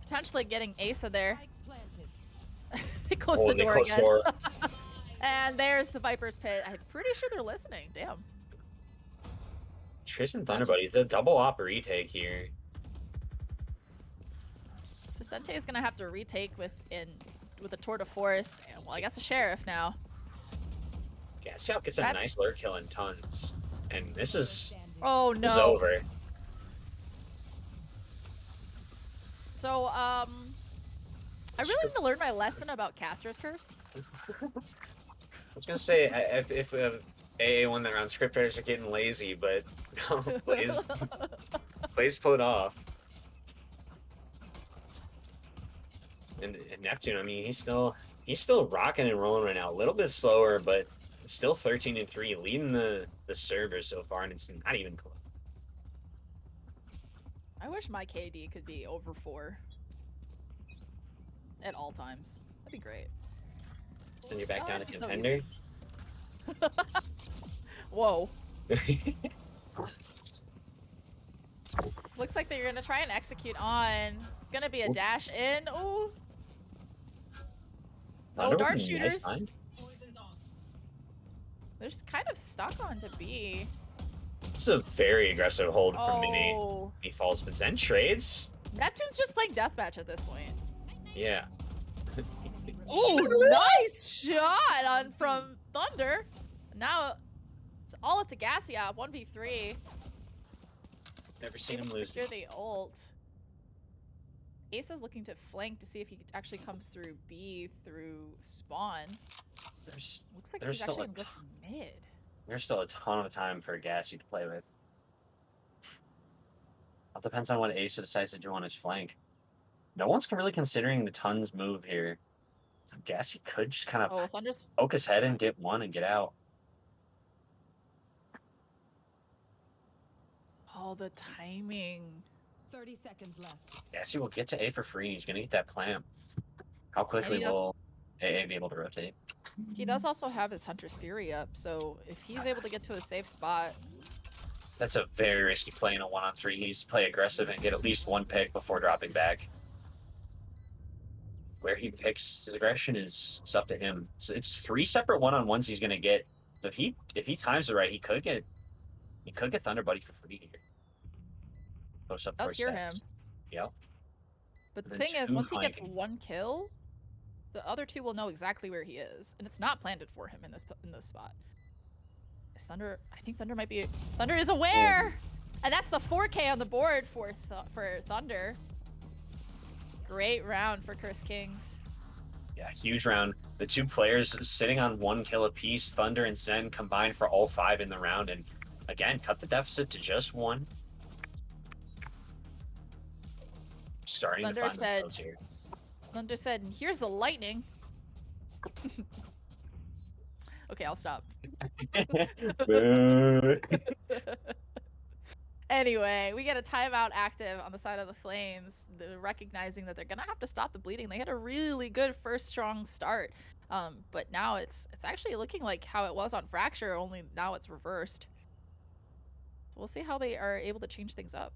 potentially getting Asa there. Spike planted. They close Oh, the and they door close again. door. And there's the Viper's pit. I'm pretty sure they're listening. Damn. Trish and That Thunder just- Buddy, it's a double op retake here. Vicente is gonna have to retake with a tour de force, and well, I guess a sheriff now. Gassiop gets a That- nice lure kill in tons. And this is Standing. Oh this is no. over. So I really need to learn my lesson about Caster's curse. I was gonna say if AA won that round, script writers are getting lazy, but no, Blaze pulled it off. And Neptune, I mean, he's still rocking and rolling right now. A little bit slower, but still 13-3, leading the server so far, and it's not even close. I wish my KD could be over 4 at all times. That'd be great. Then you're back Oh, down to that'd be so contender. Whoa. Looks like they're gonna try and execute on. It's gonna be a Oops. dash in. Ooh. Thunder with dart a nice shooters. find. They're just kind of stuck on to B. This is a very aggressive hold from Mini. Oh. He falls, but Zen trades. Neptune's just playing deathmatch at this point. Yeah. Ooh, nice shot on from Thunder. Now it's all up to Gassiop, 1v3. Never seen Able him to lose. secure this. the ult. Asa's looking to flank to see if he actually comes through B through spawn. There's Looks like There's he's still actually a looking mid. there's still a ton of time for Gassy to play with. It depends on what Asa decides to do on his flank. No one's really considering the tons move here. So Gassy could just kind of Oh, Thunder's poke his head and get one and get out. oh the timing. 30 seconds left. Gassy will get to A for free. He's gonna get that plant. How quickly does- will AA be able to rotate? He does also have his Hunter's Fury up, so if he's able to get to a safe spot, That's a very risky play in a 1-on-3. He needs to play aggressive and get at least one pick before dropping back. Where he picks his aggression is up to him. So it's 3 separate 1-on-1s he's gonna get. If he times it right, he could get Thunder Buddy for free here. Post up does towards hear stacks. him. Yep. But the And then thing is, two once he gets flanking. 1 kill, the other 2 will know exactly where he is, and it's not planted for him in this spot. Is Thunder? I think Thunder might be. Thunder is aware, and that's the 4K on the board for Thunder. Great round for Curse Kings. Yeah, huge round. The 2 players sitting on 1 kill apiece. Thunder and Zen combined for all 5 in the round, and again cut the deficit to just 1. Starting Thunder to find said- themselves here. Thunder said, "And here's the lightning." Okay, I'll stop. Boo. Anyway, we get a timeout active on the side of the Flames, recognizing that they're gonna have to stop the bleeding. They had a really good first strong start, but now it's actually looking like how it was on Fracture, only now it's reversed. So we'll see how they are able to change things up.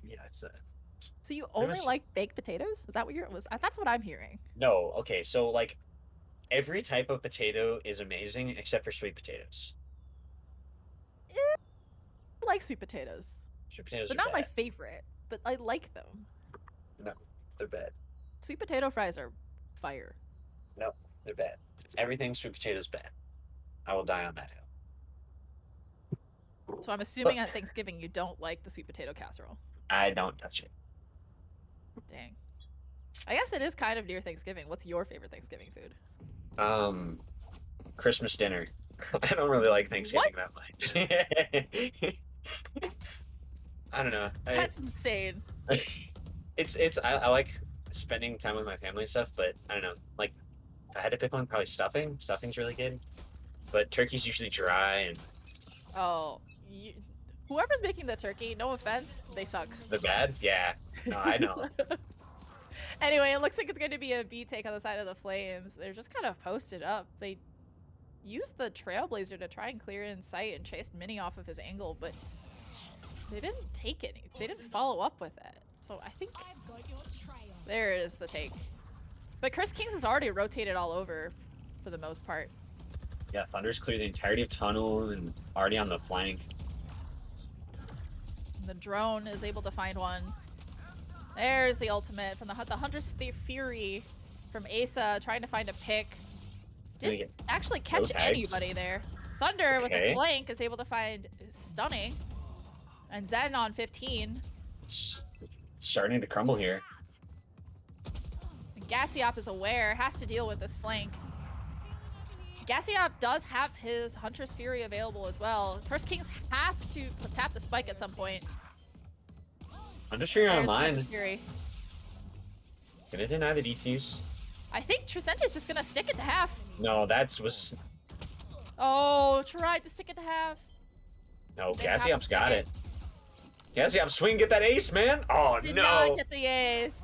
Yeah, it's So you pretty only much- like baked potatoes? Is that what you're was? That's what I'm hearing. no. Okay, so like every type of potato is amazing except for sweet potatoes. I like sweet potatoes. Sweet potatoes They're are not my bad. favorite, but I like them. No, they're bad. Sweet potato fries are fire. No, they're bad. Everything sweet potatoes bad. I will die on that hill. So I'm assuming But at Thanksgiving you don't like the sweet potato casserole. I don't touch it. Dang. I guess it is kind of near Thanksgiving. What's your favorite Thanksgiving food? Christmas dinner. I don't really like Thanksgiving that much. I don't know. That's insane. I like spending time with my family and stuff, but I don't know. Like if I had to pick one, probably stuffing. Stuffing's really good. But turkey's usually dry and Oh, whoever's making the turkey, no offense, they suck. they're bad. Yeah. No, I know. Anyway, it looks like it's going to be a B take on the side of the Flames. They're just kind of posted up. They used the Trailblazer to try and clear in sight and chased Mini off of his angle, but they didn't take any. They didn't follow up with it. So I think there is the take. But Chris Kings has already rotated all over for the most part. Yeah, Thunder's cleared the entirety of tunnel and already on the flank. The drone is able to find one. There's the ultimate from the Hunter's Fury from Asa trying to find a pick. Gonna Didn't get actually catch tags. anybody there. Thunder with Okay. a flank is able to find Stunning. And Zen on 15. It's starting to crumble here. And Gassiop is aware, has to deal with this flank. Gassiop does have his Hunter's Fury available as well. First Kings has to tap the spike at some point. I'm just sure There's on the mine. Hunter's Fury. Gonna deny the defuse. I think Tricente's just gonna stick it to half. No, was Oh, tried to stick it to half. no. Didn't have to Gassiop's got stick it. Gassiop swing, get that ace, man. Oh Did no! not get the ace.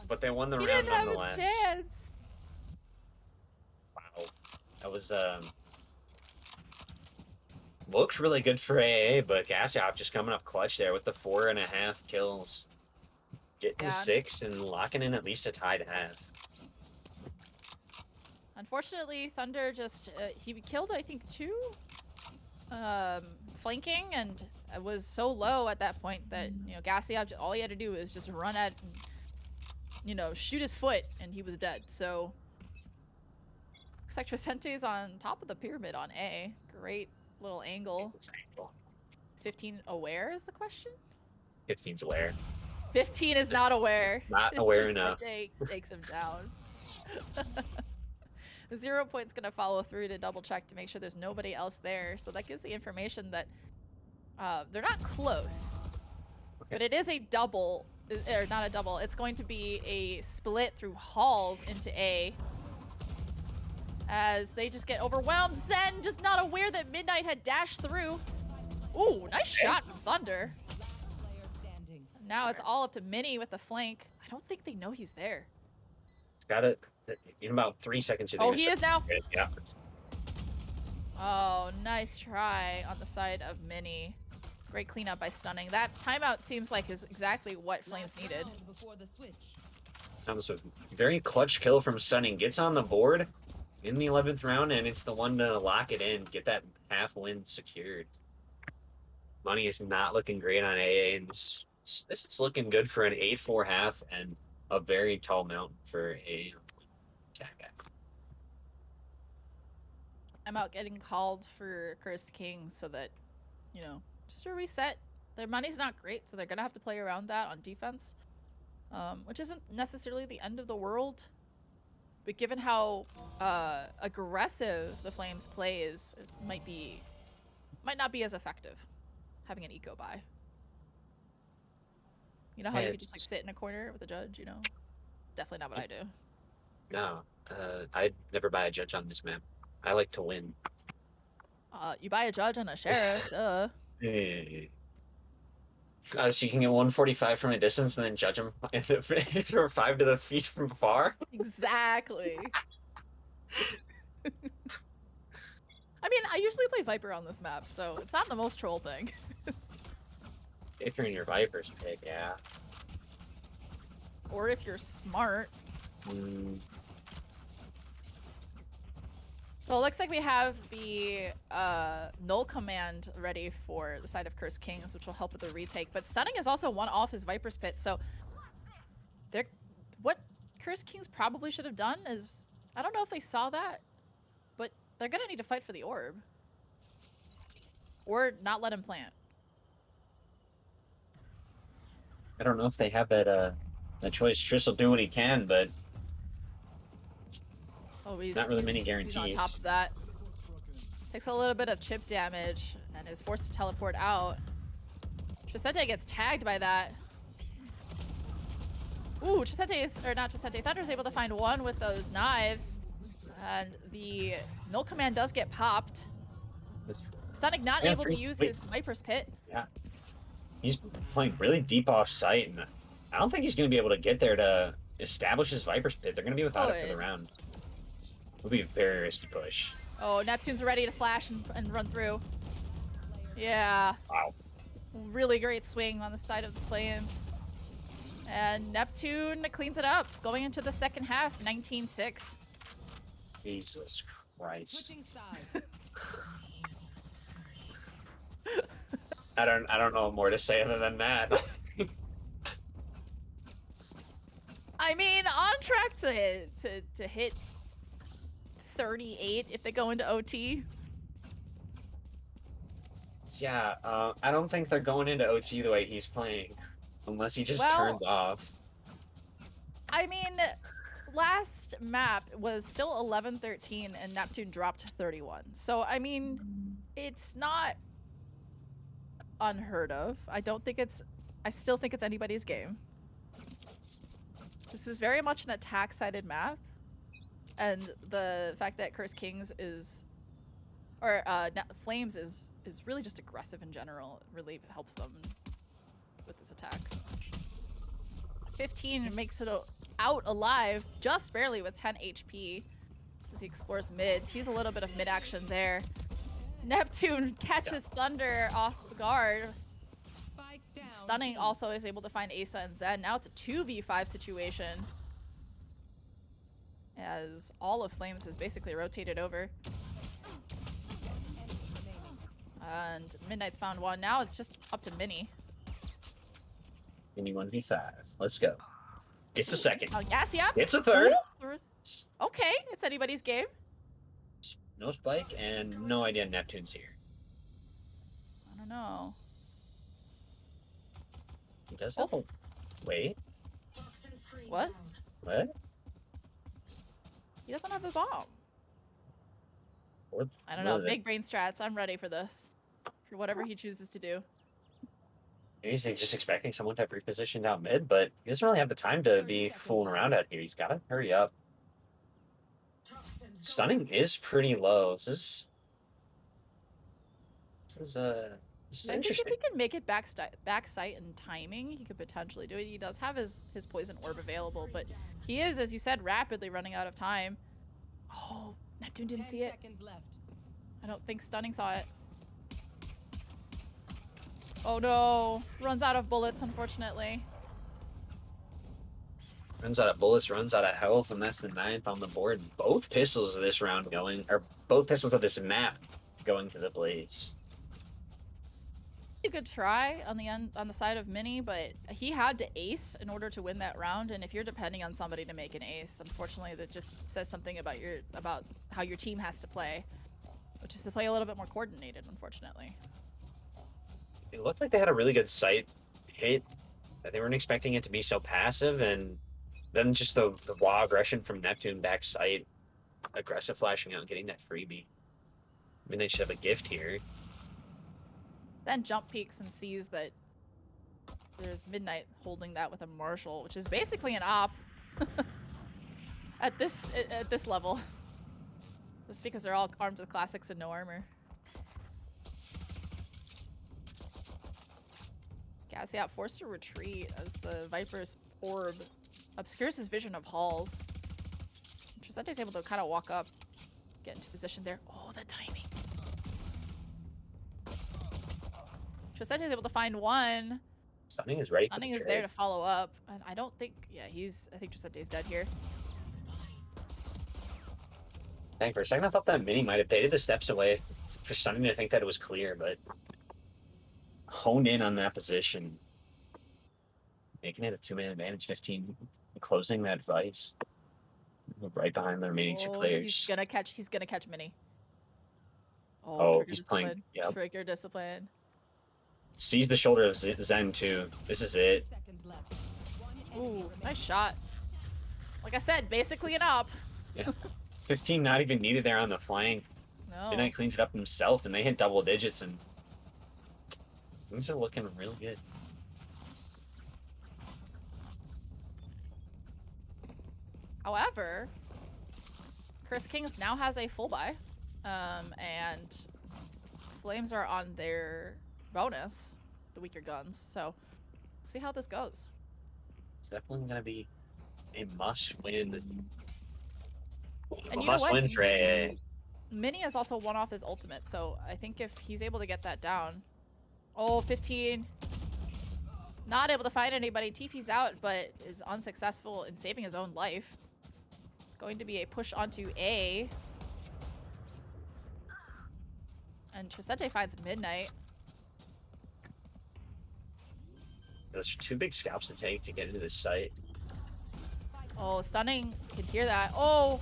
But they won the He round didn't have a nonetheless. chance. Wow, that was looked really good for AA, but Gassiop just coming up clutch there with the 4.5 kills, getting Yeah. to 6 and locking in at least a tied half. Unfortunately, Thunder just he killed I think 2 flanking and was so low at that point that Gassiop all he had to do was just run at shoot his foot and he was dead. So looks like Tricente's on top of the pyramid on A. Great little angle. It's ankle. Is 15 aware is the question? 15's aware. 15 is not aware. Not aware enough. Takes him down. 0 Point's gonna follow through to double check to make sure there's nobody else there. So that gives the information that they're not close, but it is a double, or not a double. It's going to be a split through halls into A. As they just get overwhelmed. Zen just not aware that Midnight had dashed through. Ooh, nice shot from Thunder. Player standing. Now it's all up to Mini with the flank. I don't think they know he's there. Got it in about 3 seconds. Oh, he is now. Yeah. Oh, nice try on the side of Mini. Great cleanup by Stunning. That timeout seems like is exactly what Flames needed. Round before the switch. Comes with very clutch kill from Stunning. Gets on the board in the 11th round, and it's the one to lock it in, get that half win secured. Money is not looking great on AA, and this is looking good for an 8-4 half and a very tall mountain for a attack half. I'm out getting called for Cursed King so that, just a reset. Their money's not great, so they're going to have to play around that on defense, which isn't necessarily the end of the world. But given how aggressive the Flames plays, it might not be as effective having an eco buy. You know how you could just like sit in a corner with a judge, It's definitely not what I do. No, I'd never buy a judge on this map. I like to win. You buy a judge and a sheriff, duh. So you can get 145 from a distance and then judge him for 5 to the feet from far. Exactly. I mean, I usually play Viper on this map, so it's not the most troll thing. If you're in your Viper's pit, yeah. Or if you're smart. Mm, So it looks like we have the null command ready for the side of Cursed Kings, which will help with the retake. But stunning is also one off his Viper's pit, so what Cursed Kings probably should have done is, I don't know if they saw that, but they're gonna need to fight for the orb. Or not let him plant. I don't know if they have that choice. Triss will do what he can, but Oh, he's not really many He's on guarantees. top of that. Takes a little bit of chip damage and is forced to teleport out. Trisente gets tagged by that. Ooh, Thunder is able to find one with those knives. And the null command does get popped. Stunning not able to use his Viper's Pit. Yeah. He's playing really deep off site, and I don't think he's going to be able to get there to establish his Viper's Pit. They're going to be without it for the round. It'll be a very risky push. Oh, Neptune's ready to flash and run through. Yeah. Wow. Really great swing on the side of the Flames. And Neptune cleans it up, going into the second half, 19-6. Jesus Christ. Switching sides. I don't know more to say other than that. I mean, on track to hit 38 if they go into OT. Yeah, I don't think they're going into OT the way he's playing, unless he just turns off. I mean, last map was still 11-13 and Neptune dropped to 31. So, I mean, it's not unheard of. I still think it's anybody's game. This is very much an attack-sided map. And the fact that Cursed Kings Flames is really just aggressive in general. It really helps them with this attack. 15 makes it out alive, just barely with 10 HP as he explores mid. Sees a little bit of mid action there. Neptune catches Thunder off guard. Spike down. Stunning also is able to find Asa and Zen. Now it's a 2v5 situation, as all of Flames has basically rotated over. And Midnight's found one. Now it's just up to Mini. Mini 1v5. Let's go. It's a second. Oh, yes, yep. It's a third. Ooh, okay, it's anybody's game. No spike and no idea Neptune's here. I don't know. He does have a... Wait. What? What? He doesn't have a bomb. Or, I don't know. Big brain strats. I'm ready for this. For whatever he chooses to do. He's just expecting someone to have repositioned out mid, but he doesn't really have the time to be fooling around out here. He's got to hurry up. Stunning is pretty low. This is I think if he can make it back sight and timing, he could potentially do it. He does have his poison orb available, but he is, as you said, rapidly running out of time. Oh, Neptune didn't see it. Seconds left. I don't think Stunning saw it. Oh no, runs out of bullets, unfortunately. Runs out of bullets, runs out of health, and that's the 9th on the board. Both pistols of this round going, or both pistols of this map going to the Blaze. A good try on the side of Mini, but he had to ace in order to win that round. And if you're depending on somebody to make an ace, unfortunately, that just says something about how your team has to play, which is to play a little bit more coordinated, unfortunately. It looked like they had a really good sight hit. They weren't expecting it to be so passive, and then just the raw aggression from Neptune back sight, aggressive flashing out and getting that freebie. I mean, they should have a gift here. Then jump peeks and sees that there's Midnight holding that with a Marshal, which is basically an op. at this level. Just because they're all armed with classics and no armor. Gassiot forced to retreat as the Viper's orb obscures his vision of halls. Tricente's able to kind of walk up, get into position there. Oh, the timing. Tricente's able to find one. Stunning is ready for Stunning the is there trade. to follow up, and I don't think, yeah, I think Tricente's dead here. Dang, for a second I thought that Mini might have baited the steps away for Stunning to think that it was clear, but honed in on that position. Making it a 2-man advantage, 15, closing that vice. Right behind the remaining 2 Oh, players. he's gonna catch Mini. Oh, Oh, trigger he's playing. discipline. Yep. Trigger discipline. Sees the shoulder of Zen too. This is it. Seconds left. One enemy Ooh, remaining. nice shot. Like I said, basically an up. Yeah. 15 not even needed there on the flank. No. Midnight cleans it up himself, and they hit double digits, and things are looking real good. However, Chris Kings now has a full buy, and Flames are on their bonus, the weaker guns. So, see how this goes. It's definitely gonna be a must-win. And A you know what? must-win for AA. Mini has also won off his ultimate, so I think if he's able to get that down. Oh, 15. Not able to find anybody. TP's out, but is unsuccessful in saving his own life. Going to be a push onto A. And Tricente finds Midnight. Those are 2 big scalps to take to get into this site. Oh, Stunning can hear that. Oh,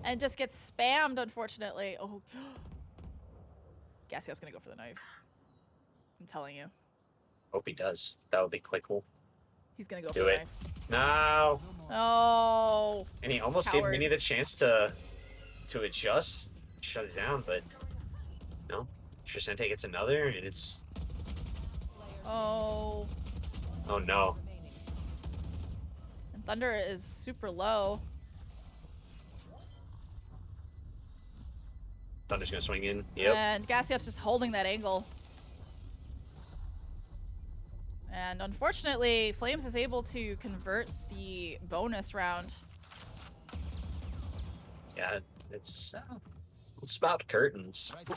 and just gets spammed, unfortunately. Oh, Gassiop's gonna go for the knife. I'm telling you. Hope he does. That would be quite cool. He's gonna go Do for the it. knife. No. No more. Oh, And he almost Coward. gave Mini the chance to adjust, shut it down, but no. Tricente gets another, and it's oh. oh no. Remaining. And Thunder is super low. Thunder's gonna swing in. Yep. And Gassiop's just holding that angle. And unfortunately, Flames is able to convert the bonus round. Yeah, it's about curtains. Right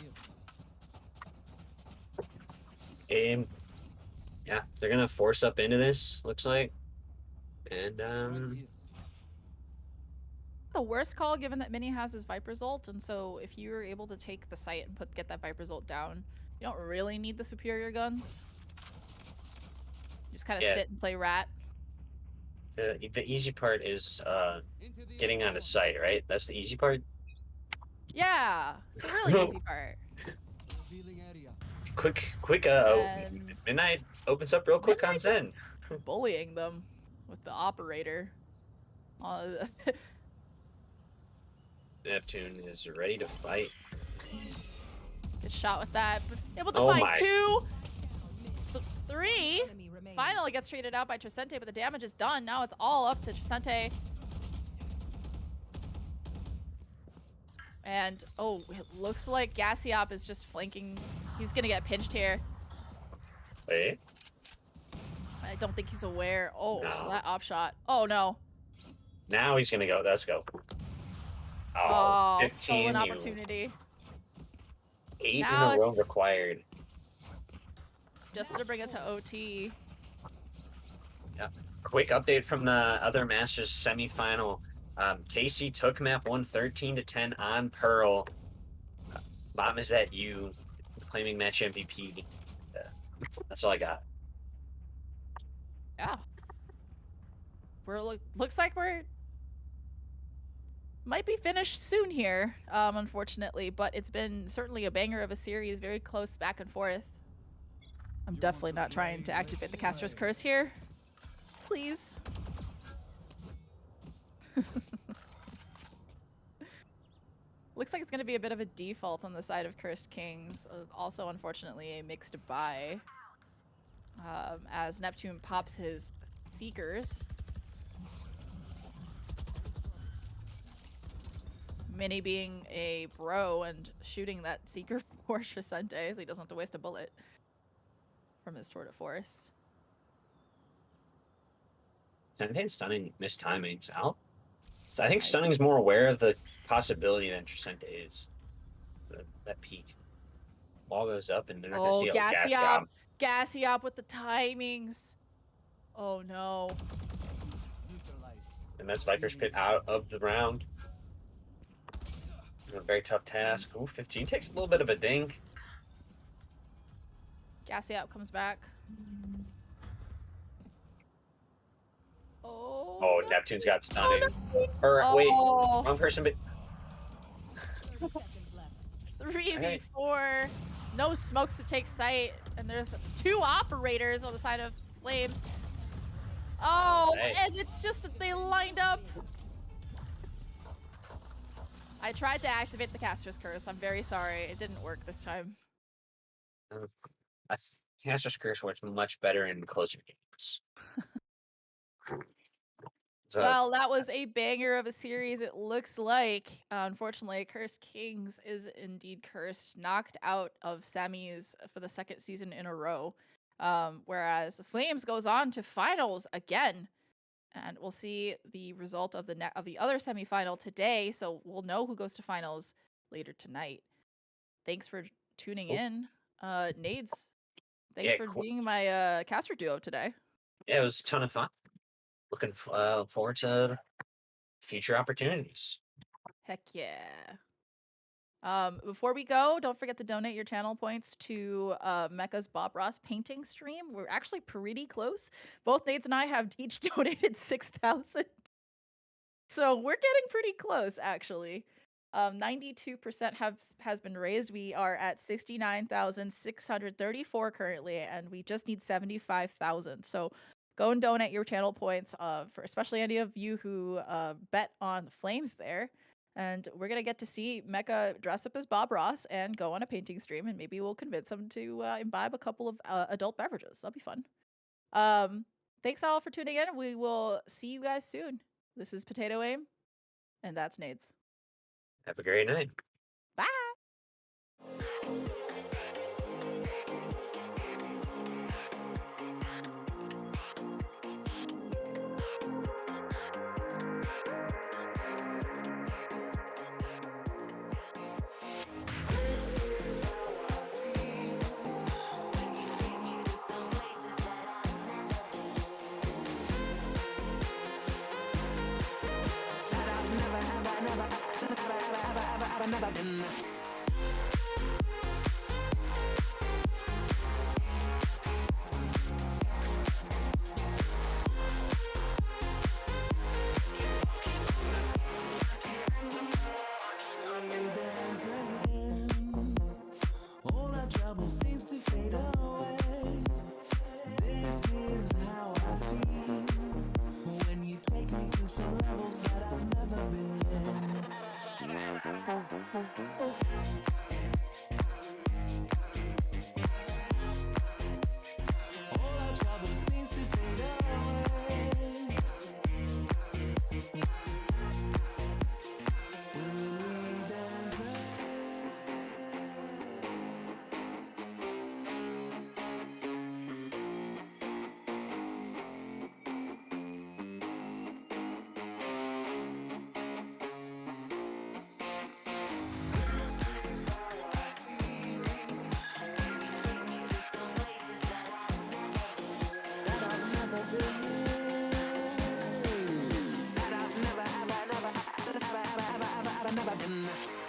here. Yeah, they're gonna force up into this. Looks like, and Right here. The worst call, given that Mini has his Viper's ult, and so if you're able to take the site and get that Viper's ult down, you don't really need the superior guns. You just kind of Yeah. sit and play rat. the easy part is Into the getting area. onto site, right? That's the easy part. Yeah, it's a really easy part. Revealing area. Quick. And Midnight opens up real quick on Midnight Zen. bullying them with the operator. Neptune is ready to fight. Good shot with that. Able to Oh find my. 2, 3. Enemy remaining. Finally gets traded out by Tricente, but the damage is done. Now it's all up to Tricente. And, oh, it looks like Gassiop is just flanking. He's gonna get pinched here. Wait. I don't think he's aware. Oh, No. that op shot. Oh, no. Now he's gonna go. Let's go. Oh, 15, stolen you- opportunity. 8 Now in a row it's- required. Just to bring it to OT. Quick update from the other Masters semifinal. KC took map 113 to 10 on Pearl. Bomb is at you, claiming match MVP. That's all I got. Yeah. Looks like we're might be finished soon here, unfortunately, but it's been certainly a banger of a series, very close back and forth. I'm You definitely want to not trying to play? activate the Let's caster's play. curse here. Please. Looks like it's going to be a bit of a default on the side of Cursed Kings. Also, unfortunately, a mixed buy. As Neptune pops his Seekers. Minnie being a bro and shooting that Seeker for Vicente so he doesn't have to waste a bullet from his tour de force. Vicente and Stunning missed timings out. So I think I- Stunning's more aware of the possibility than Trisente is. That peak. Ball goes up and they're not gonna Oh, see a gas Gassy job. up. Gassy up with the timings. Oh no. Neutralized. And that's Viper's Pit out of the round. A very tough task. Ooh, 15 takes a little bit of a ding. Gassy up comes back. Oh, Oh, no. Neptune's got Stunning. Oh, Or wait, Oh, wrong person, but 30 seconds left. 3v4. No smokes to take sight. And there's 2 operators on the side of Flames. Oh, Hey. and it's just that they lined up. I tried to activate the caster's curse. I'm very sorry. It didn't work this time. Caster's Curse works much better in closer games. So, Well, that was a banger of a series, it looks like. Unfortunately, Cursed Kings is indeed cursed, knocked out of semis for the 2nd season in a row. Whereas Flames goes on to finals again. And we'll see the result of the other semifinal today, so we'll know who goes to finals later tonight. Thanks for tuning in. Nades, thanks yeah, for being my caster duo today. yeah, it was a ton of fun. Looking forward to future opportunities. Heck yeah. Before we go, don't forget to donate your channel points to Mecca's Bob Ross painting stream. We're actually pretty close. Both Nades and I have each donated 6,000. So we're getting pretty close, actually. 92% has been raised. We are at 69,634 currently, and we just need 75,000. So go and donate your channel points for especially any of you who bet on the Flames there. And we're gonna get to see Mecca dress up as Bob Ross and go on a painting stream, and maybe we'll convince him to imbibe a couple of adult beverages. That'll be fun. Thanks all for tuning in. We will see you guys soon. This is Potato Aim, and that's Nades. Have a great night. Bye. All our trouble seems to fade away. This is how I feel when you take me to some levels that I've never been. All our trouble seems to fade away. When we dance that I've never been. That I've never been.